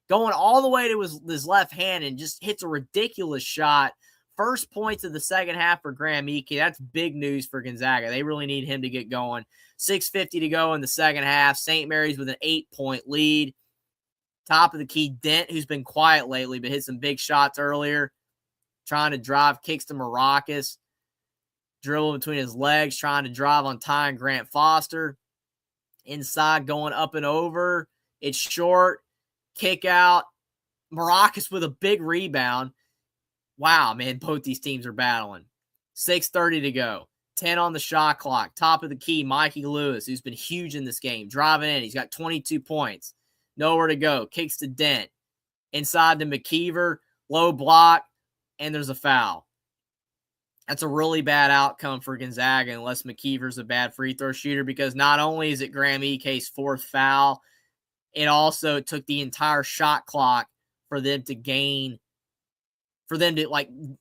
Going all the way to his left hand and just hits a ridiculous shot. First points of the second half for Graham EK. That's big news for Gonzaga. They really need him to get going. 6:50 to go in the second half. St. Mary's with an 8-point lead. Top of the key, Dent, who's been quiet lately, but hit some big shots earlier. Trying to drive, kicks to Maracas. Dribble between his legs, trying to drive on Ty and Grant Foster. Inside, going up and over. It's short. Kick out. Maracas with a big rebound. Wow, man, both these teams are battling. 6:30 to go. 10 on the shot clock. Top of the key, Mikey Lewis, who's been huge in this game. Driving in. He's got 22 points. Nowhere to go. Kicks to Dent. Inside to McKeever. Low block. And there's a foul. That's a really bad outcome for Gonzaga unless McKeever's a bad free throw shooter, because not only is it Graham Ike's fourth foul, it also took the entire shot clock for them to gain, for them to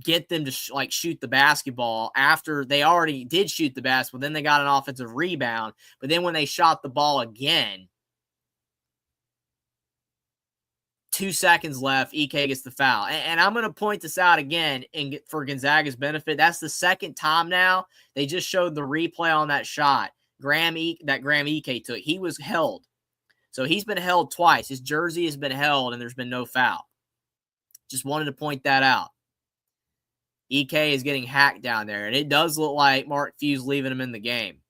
get them to shoot the basketball after they already did shoot the basketball. Then they got an offensive rebound. But then when they shot the ball again, 2 seconds left, Ike gets the foul. And I'm going to point this out again for Gonzaga's benefit. That's the second time now. They just showed the replay on that shot. Graham Ike took. He was held. So he's been held twice. His jersey has been held, and there's been no foul. Just wanted to point that out. Ike is getting hacked down there, and it does look like Mark Few's leaving him in the game.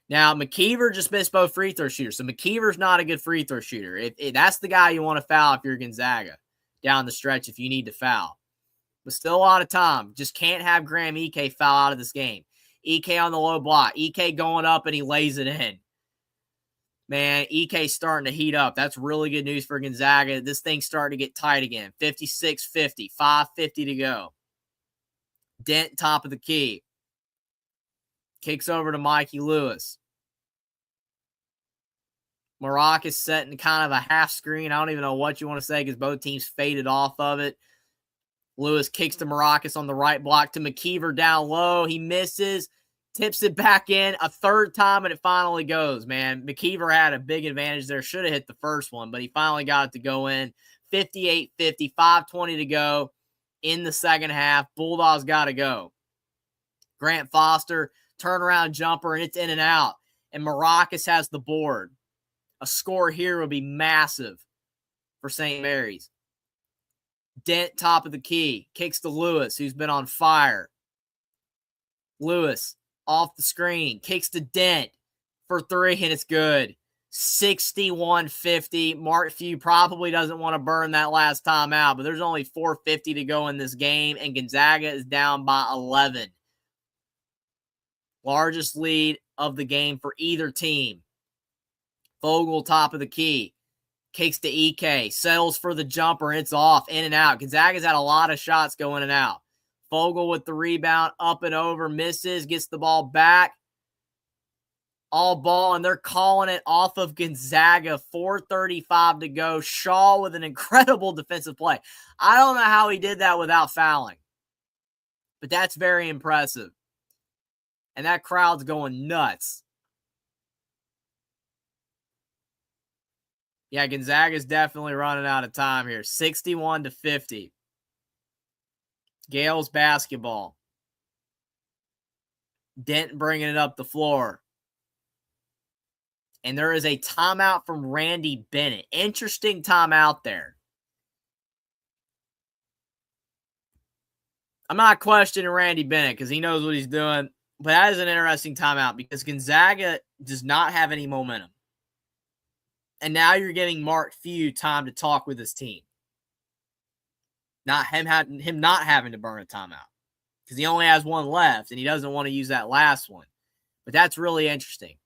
Now, McKeever just missed both free throw shooters, so McKeever's not a good free throw shooter. That's the guy you want to foul if you're Gonzaga down the stretch if you need to foul. But still a lot of time. Just can't have Graham Ike foul out of this game. Ike on the low block. Ike going up, and he lays it in. Man, Ike's starting to heat up. That's really good news for Gonzaga. This thing's starting to get tight again. 56-50, 5:50 to go. Dent, top of the key. Kicks over to Mikey Lewis. Maracas setting kind of a half screen. I don't even know what you want to say because both teams faded off of it. Lewis kicks to Maracas on the right block to McKeever down low. He misses. Tips it back in a third time, and it finally goes, man. McKeever had a big advantage there. Should have hit the first one, but he finally got it to go in. 58-50, 5:20 to go in the second half. Bulldogs got to go. Grant Foster, turnaround jumper, and it's in and out. And Maracas has the board. A score here would be massive for St. Mary's. Dent, top of the key. Kicks to Lewis, who's been on fire. Lewis, off the screen, kicks to Dent for three, and it's good. 61-50. Mark Few probably doesn't want to burn that last time out, but there's only 4:50 to go in this game, and Gonzaga is down by 11. Largest lead of the game for either team. Vogel, top of the key. Kicks to Ike. Settles for the jumper, and it's off, in and out. Gonzaga's had a lot of shots go in and out. Vogel with the rebound, up and over, misses, gets the ball back. All ball, and they're calling it off of Gonzaga. 4:35 to go. Shaw with an incredible defensive play. I don't know how he did that without fouling, but that's very impressive. And that crowd's going nuts. Yeah, Gonzaga's definitely running out of time here. 61-50. Gales basketball. Dent bringing it up the floor. And there is a timeout from Randy Bennett. Interesting timeout there. I'm not questioning Randy Bennett because he knows what he's doing. But that is an interesting timeout because Gonzaga does not have any momentum. And now you're giving Mark Few time to talk with his team. Not him not having to burn a timeout because he only has one left and he doesn't want to use that last one. But that's really interesting.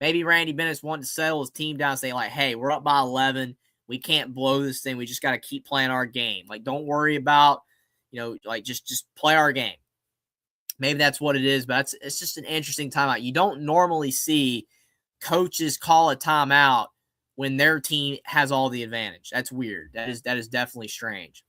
Maybe Randy Bennett's wanting to settle his team down and say, like, hey, we're up by 11. We can't blow this thing. We just got to keep playing our game. Like, don't worry about, just play our game. Maybe that's what it is, but it's just an interesting timeout. You don't normally see coaches call a timeout when their team has all the advantage. That's weird. That is definitely strange.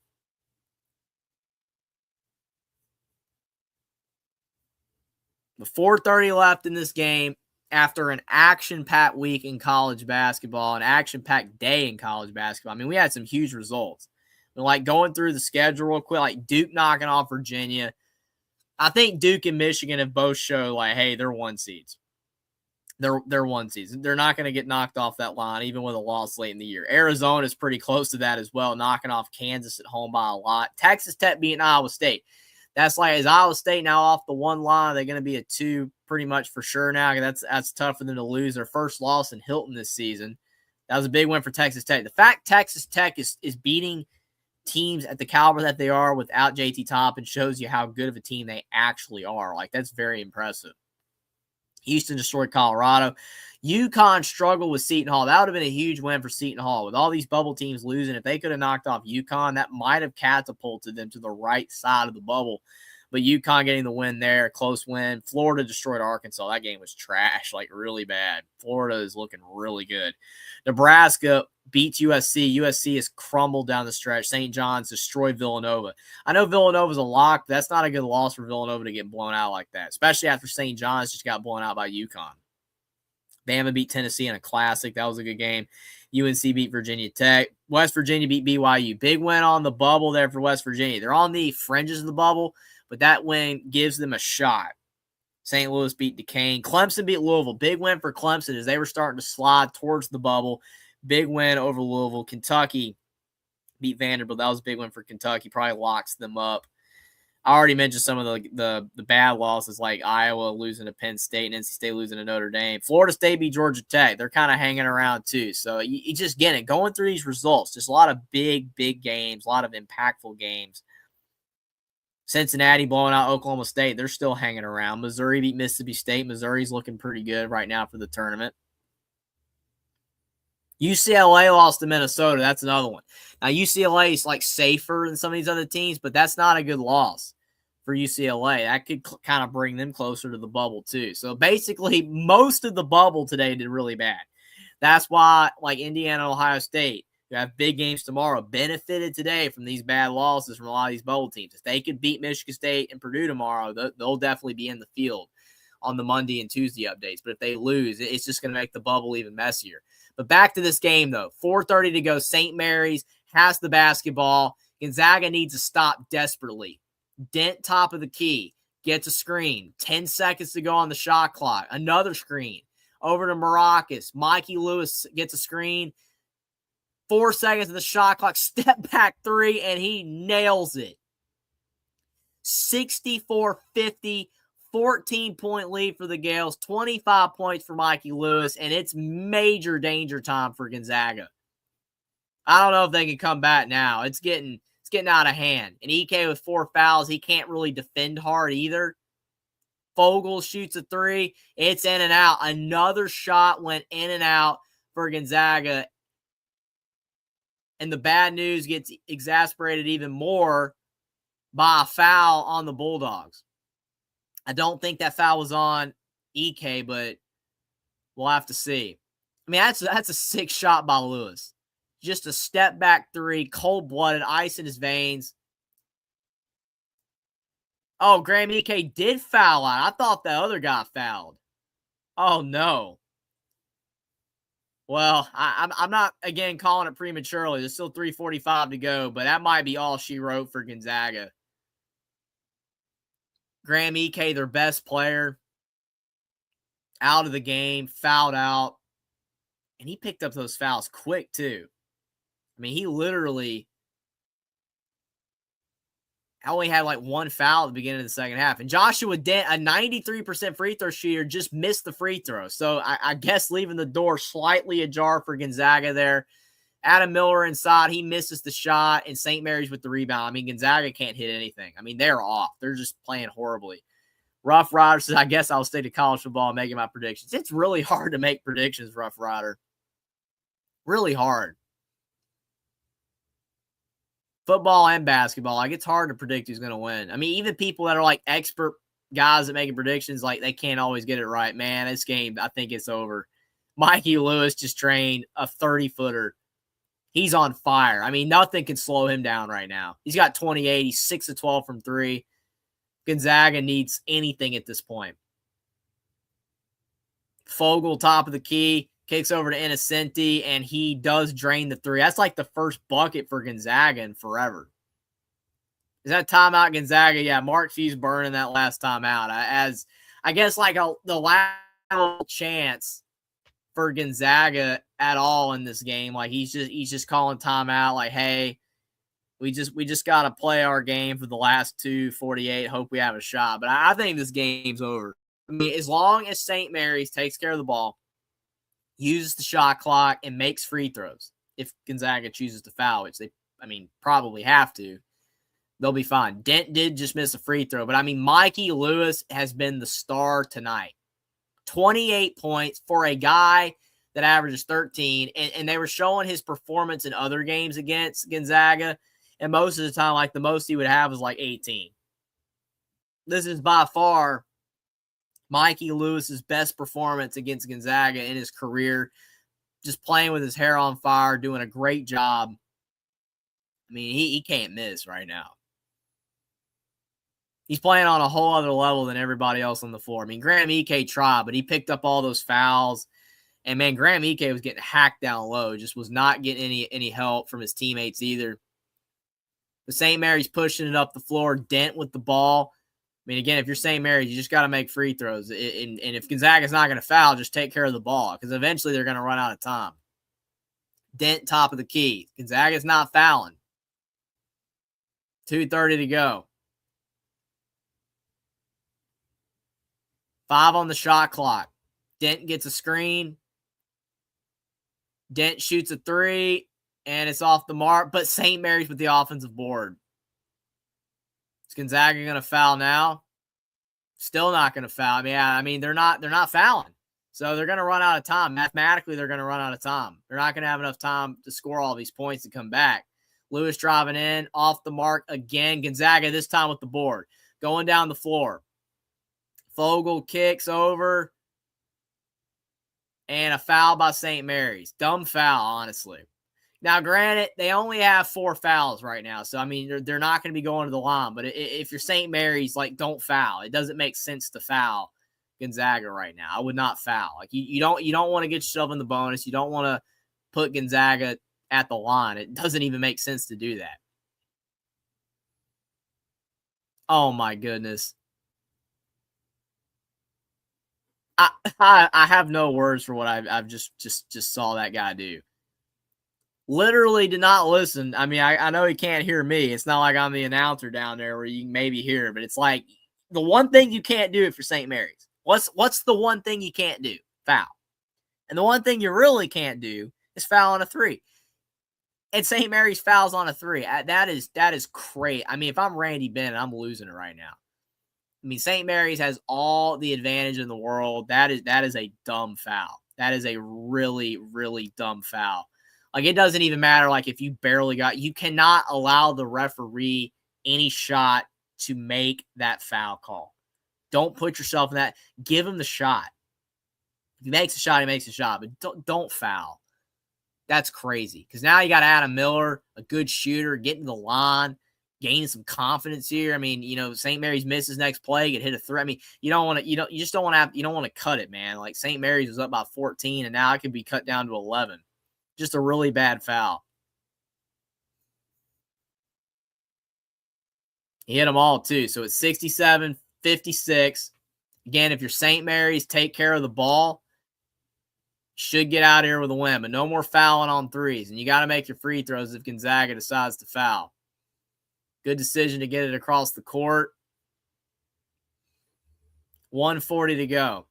With 4:30 left in this game, after an action-packed week in college basketball, an action-packed day in college basketball, I mean, we had some huge results. But like going through the schedule real quick, like Duke knocking off Virginia. I think Duke and Michigan have both showed like, hey, they're one seeds. They're one seeds. They're not going to get knocked off that line, even with a loss late in the year. Arizona is pretty close to that as well, knocking off Kansas at home by a lot. Texas Tech beating Iowa State. That's like, is Iowa State now off the one line? They're going to be a 2 pretty much for sure now. That's tough for them to lose their first loss in Hilton this season. That was a big win for Texas Tech. The fact Texas Tech is beating teams at the caliber that they are without JT Toppin shows you how good of a team they actually are. Like, that's very impressive. Houston destroyed Colorado. UConn struggled with Seton Hall. That would have been a huge win for Seton Hall. With all these bubble teams losing, if they could have knocked off UConn, that might have catapulted them to the right side of the bubble. But UConn getting the win there, close win. Florida destroyed Arkansas. That game was trash, like really bad. Florida is looking really good. Nebraska beats USC. USC has crumbled down the stretch. St. John's destroyed Villanova. I know Villanova's a lock, but that's not a good loss for Villanova to get blown out like that, especially after St. John's just got blown out by UConn. Bama beat Tennessee in a classic. That was a good game. UNC beat Virginia Tech. West Virginia beat BYU. Big win on the bubble there for West Virginia. They're on the fringes of the bubble, but that win gives them a shot. St. Louis beat Duquesne. Clemson beat Louisville. Big win for Clemson as they were starting to slide towards the bubble. Big win over Louisville. Kentucky beat Vanderbilt. That was a big win for Kentucky. Probably locks them up. I already mentioned some of the bad losses, like Iowa losing to Penn State and NC State losing to Notre Dame. Florida State beat Georgia Tech. They're kind of hanging around too. So you just get it. Going through these results, just a lot of big games, a lot of impactful games. Cincinnati blowing out Oklahoma State. They're still hanging around. Missouri beat Mississippi State. Missouri's looking pretty good right now for the tournament. UCLA lost to Minnesota. That's another one. Now, UCLA is like safer than some of these other teams, but that's not a good loss for UCLA. That could kind of bring them closer to the bubble too. So basically, most of the bubble today did really bad. That's why, like Indiana, Ohio State, who have big games tomorrow, benefited today from these bad losses from a lot of these bubble teams. If they could beat Michigan State and Purdue tomorrow, they'll definitely be in the field on the Monday and Tuesday updates. But if they lose, it's just going to make the bubble even messier. But back to this game, though. 4:30 to go. St. Mary's has the basketball. Gonzaga needs to stop desperately. Dent top of the key. Gets a screen. 10 seconds to go on the shot clock. Another screen. Over to Maracas. Mikey Lewis gets a screen. 4 seconds of the shot clock. Step back three, and he nails it. 64-50. 14-point lead for the Gales, 25 points for Mikey Lewis, and it's major danger time for Gonzaga. I don't know if they can come back now. It's getting out of hand. And EK with 4 fouls, he can't really defend hard either. Fogel shoots a three. It's in and out. Another shot went in and out for Gonzaga. And the bad news gets exasperated even more by a foul on the Bulldogs. I don't think that foul was on EK, but we'll have to see. I mean, that's a sick shot by Lewis. Just a step back three, cold-blooded, ice in his veins. Oh, Graham EK did foul out. I thought the other guy fouled. Oh, no. Well, I'm not, again, calling it prematurely. There's still 3:45 to go, but that might be all she wrote for Gonzaga. Graham EK, their best player, out of the game, fouled out. And he picked up those fouls quick, too. I mean, he literally only had like one foul at the beginning of the second half. And Joshua Dent, a 93% free throw shooter, just missed the free throw. So I guess leaving the door slightly ajar for Gonzaga there. Adam Miller inside, he misses the shot, and St. Mary's with the rebound. I mean, Gonzaga can't hit anything. I mean, they're off. They're just playing horribly. Rough Rider says, I guess I'll stay to college football and making my predictions. It's really hard to make predictions, Rough Rider. Really hard. Football and basketball, like, it's hard to predict who's going to win. I mean, even people that are, like, expert guys at making predictions, like, they can't always get it right. Man, this game, I think it's over. Mikey Lewis just trained a 30-footer. He's on fire. I mean, nothing can slow him down right now. He's got 28. He's 6 of 12 from three. Gonzaga needs anything at this point. Fogel, top of the key, kicks over to Innocenti, and he does drain the three. That's like the first bucket for Gonzaga in forever. Is that timeout, Gonzaga? Yeah, Mark Few's burning that last timeout. As I guess like the last chance for Gonzaga at all in this game. Like he's just calling timeout. Like, hey, we just got to play our game for the last 2:48. Hope we have a shot. But I think this game's over. I mean, as long as St. Mary's takes care of the ball, uses the shot clock, and makes free throws, if Gonzaga chooses to foul, which they probably have to. They'll be fine. Dent did just miss a free throw, but Mikey Lewis has been the star tonight. 28 points for a guy that averages 13, and they were showing his performance in other games against Gonzaga, and most of the time, like, the most he would have was like 18. This is by far Mikey Lewis's best performance against Gonzaga in his career, just playing with his hair on fire, doing a great job. He can't miss right now. He's playing on a whole other level than everybody else on the floor. Graham Ike tried, but he picked up all those fouls. And, man, Graham Ike was getting hacked down low. Just was not getting any help from his teammates either. The St. Mary's pushing it up the floor. Dent with the ball. Again, if you're St. Mary's, you just got to make free throws. And if Gonzaga's not going to foul, just take care of the ball because eventually they're going to run out of time. Dent, top of the key. Gonzaga's not fouling. 2:30 to go. 5 on the shot clock. Dent gets a screen. Dent shoots a 3, and it's off the mark, but St. Mary's with the offensive board. Is Gonzaga going to foul now? Still not going to foul. They're not fouling. So they're going to run out of time. Mathematically, they're going to run out of time. They're not going to have enough time to score all these points and come back. Lewis driving in, off the mark again. Gonzaga this time with the board. Going down the floor. Fogel kicks over. And a foul by St. Mary's. Dumb foul, honestly. Now, granted, they only have 4 fouls right now. So, they're not going to be going to the line. But if you're St. Mary's, don't foul. It doesn't make sense to foul Gonzaga right now. I would not foul. You don't want to get yourself in the bonus. You don't want to put Gonzaga at the line. It doesn't even make sense to do that. Oh, my goodness. I have no words for what I've just saw that guy do. Literally did not listen. I know he can't hear me. It's not like I'm the announcer down there where you can maybe hear, but it's like the one thing you can't do if you're St. Mary's. What's the one thing you can't do? Foul. And the one thing you really can't do is foul on a 3. And St. Mary's fouls on a 3. That is crazy. If I'm Randy Bennett, I'm losing it right now. St. Mary's has all the advantage in the world. That is a dumb foul. That is a really, really dumb foul. It doesn't even matter, if you barely got – you cannot allow the referee any shot to make that foul call. Don't put yourself in that. Give him the shot. If he makes a shot, he makes a shot. But don't foul. That's crazy. Because now you got Adam Miller, a good shooter, getting the line, gaining some confidence here. St. Mary's misses next play, get hit a 3. You don't want to cut it, man. St. Mary's was up by 14, and now it could be cut down to 11. Just a really bad foul. He hit them all, too. So it's 67-56. Again, if you're St. Mary's, take care of the ball. Should get out of here with a win, but no more fouling on 3s. And you got to make your free throws if Gonzaga decides to foul. Good decision to get it across the court. 1:40 to go.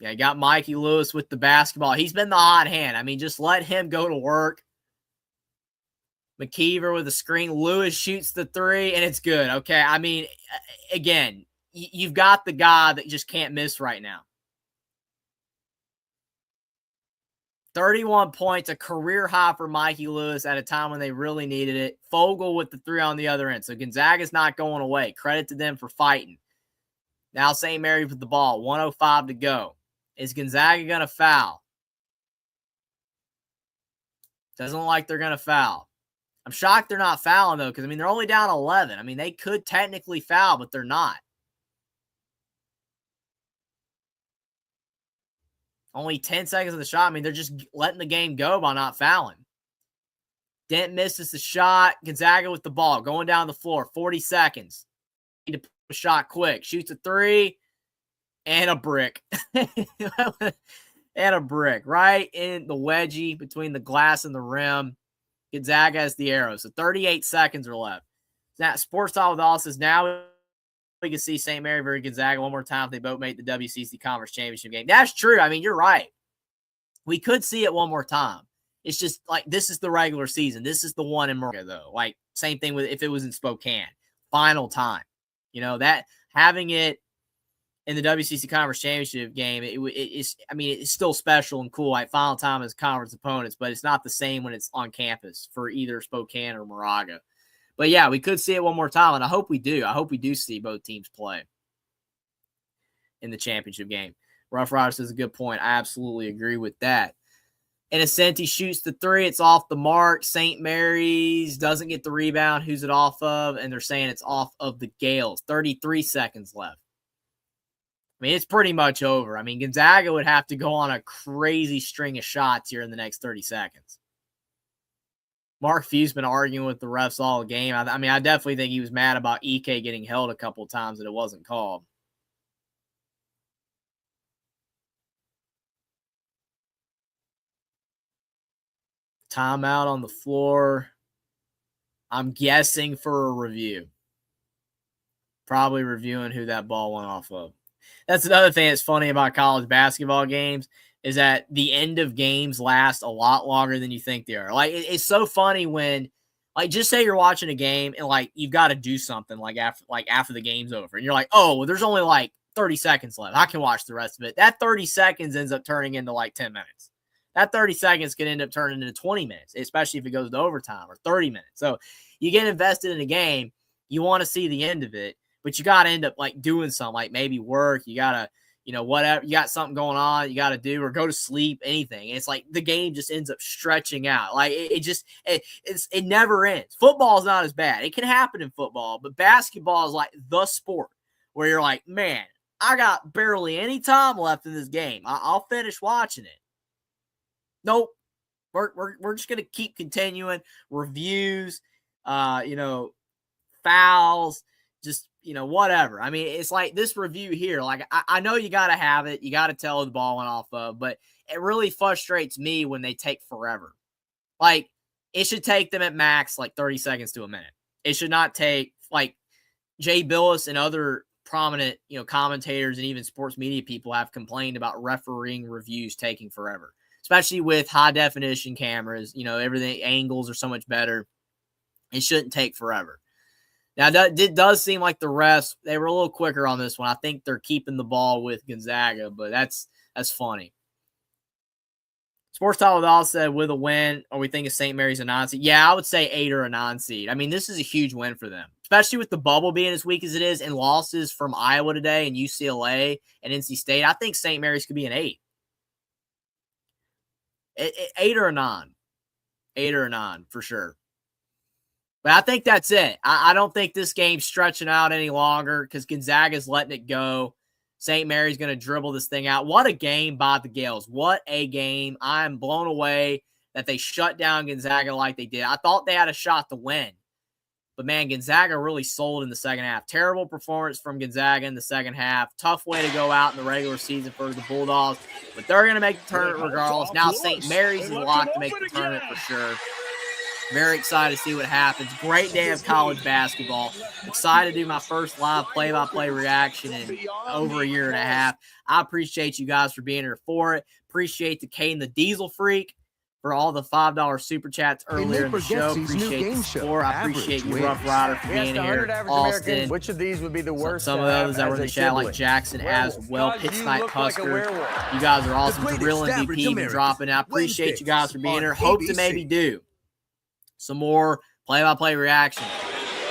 Yeah, you got Mikey Lewis with the basketball. He's been the hot hand. Just let him go to work. McKeever with a screen. Lewis shoots the 3, and it's good. Okay, again, you've got the guy that just can't miss right now. 31 points, a career high for Mikey Lewis at a time when they really needed it. Fogel with the 3 on the other end. So Gonzaga's not going away. Credit to them for fighting. Now St. Mary's with the ball. 1:05 to go. Is Gonzaga going to foul? Doesn't look like they're going to foul. I'm shocked they're not fouling, though, because, they're only down 11. They could technically foul, but they're not. Only 10 seconds of the shot. They're just letting the game go by not fouling. Dent misses the shot. Gonzaga with the ball. Going down the floor. 40 seconds. Need to put a shot quick. Shoots a 3. And a brick. And a brick. Right in the wedgie between the glass and the rim. Gonzaga has the arrow. So 38 seconds are left. Now, Sports Talk with All says now we can see St. Mary versus Gonzaga one more time if they both make the WCC Conference Championship game. That's true. You're right. We could see it one more time. It's just like this is the regular season. This is the one in Moraga, though. Like same thing with if it was in Spokane, final time. That having it in the WCC Conference Championship game, it's still special and cool. Like final time as conference opponents, but it's not the same when it's on campus for either Spokane or Moraga. But yeah, we could see it one more time, and I hope we do. I hope we do see both teams play in the championship game. Rough Rider says a good point. I absolutely agree with that. Innocenti shoots the three. It's off the mark. St. Mary's doesn't get the rebound. Who's it off of? And they're saying it's off of the Gales. 33 seconds left. I mean, it's pretty much over. I mean, Gonzaga would have to go on a crazy string of shots here in the next 30 seconds. Mark Few's been arguing with the refs all game. I mean, I definitely think he was mad about EK getting held a couple of times that it wasn't called. Timeout on the floor. I'm guessing for a review. Probably reviewing who that ball went off of. That's another thing that's funny about college basketball games is that the end of games last a lot longer than you think they are. Like, it's so funny when, like, just say you're watching a game and, like, you've got to do something, after the game's over. And you're like, oh, well, there's only, 30 seconds left. I can watch the rest of it. That 30 seconds ends up turning into, 10 minutes. That 30 seconds can end up turning into 20 minutes, especially if it goes to overtime, or 30 minutes. So you get invested in a game, you want to see the end of it, but you got to end up doing something, maybe work. You got to, whatever, you got something going on, you got to do, or go to sleep, anything. And it's the game just ends up stretching out. It never ends. Football is not as bad. It can happen in football, but basketball is the sport where you're like, man, I got barely any time left in this game. I'll finish watching it. Nope. We're just gonna keep continuing reviews, fouls, just whatever. I mean, it's this review here. I know you gotta have it, you gotta tell the ball went off of, but it really frustrates me when they take forever. It should take them at max 30 seconds to a minute. It should not take Jay Billis and other prominent commentators and even sports media people have complained about refereeing reviews taking forever. Especially with high definition cameras, everything, angles are so much better. It shouldn't take forever. Now, it does seem like the refs, they were a little quicker on this one. I think they're keeping the ball with Gonzaga, but that's funny. Sports Talk said, with a win, are we thinking St. Mary's a 9 seed? Yeah, I would say 8 or a 9 seed. I mean, this is a huge win for them, especially with the bubble being as weak as it is and losses from Iowa today and UCLA and NC State. I think St. Mary's could be an 8. 8 or a 9. 8 or a 9 for sure. But I think that's it. I don't think this game's stretching out any longer because Gonzaga's letting it go. St. Mary's going to dribble this thing out. What a game by the Gales. What a game. I'm blown away that they shut down Gonzaga like they did. I thought they had a shot to win. But, man, Gonzaga really sold in the second half. Terrible performance from Gonzaga in the second half. Tough way to go out in the regular season for the Bulldogs. But they're going to make the tournament regardless. Now St. Mary's is locked to make the tournament for sure. Very excited to see what happens. Great day of college basketball. Excited to do my first live play-by-play reaction in over a year and a half. I appreciate you guys for being here for it. Appreciate the Kane the Diesel Freak for all the $5 super chats earlier in the show. Appreciate the support. I appreciate you, Rough Rider, for being here. Austin. Which of these would be the worst? Some of the others that were in the chat, like Jackson as well. Pit Snipe Husker. You guys are awesome. Drill MVP and dropping out. Appreciate you guys for being here. Hope to maybe do some more play-by-play reaction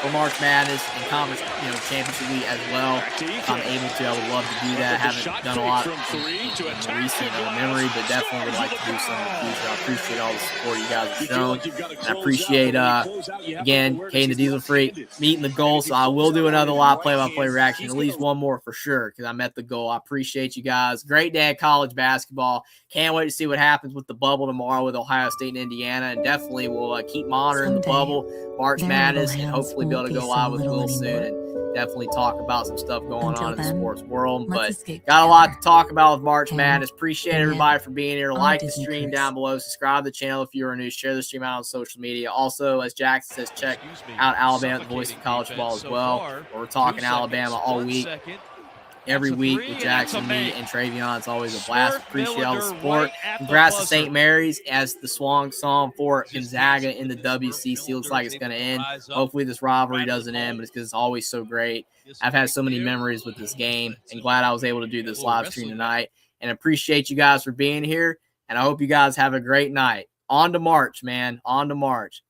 for March Madness and Conference Championship Week as well. If I'm able to, I would love to do that. I haven't done a lot in recent memory, but definitely would like to do some in the future. I appreciate all the support you guys have shown. And I appreciate, again, Kane the Diesel Freak meeting the goal. So I will do another live play-by-play reaction, at least one more for sure, because I met the goal. I appreciate you guys. Great day at college basketball. Can't wait to see what happens with the bubble tomorrow with Ohio State and Indiana. And definitely we'll keep monitoring the bubble, March Madness, and hopefully be able to go live with Will soon and definitely talk about some stuff going on in the sports world. But got a lot to talk about with March Madness. Appreciate everybody for being here. Like the stream down below. Subscribe to the channel if you're new. Share the stream out on social media. Also, as Jackson says, check out Alabama, the voice of college football as well. We're talking Alabama all week every week with Jackson, me, and Travion. It's always a blast. Appreciate all the support. Congrats to St. Mary's as the swan song for Gonzaga in the WCC. Looks like it's going to end. Hopefully this rivalry doesn't end, but it's because it's always so great. I've had so many memories with this game, and glad I was able to do this live stream tonight. And appreciate you guys for being here, and I hope you guys have a great night. On to March, man. On to March.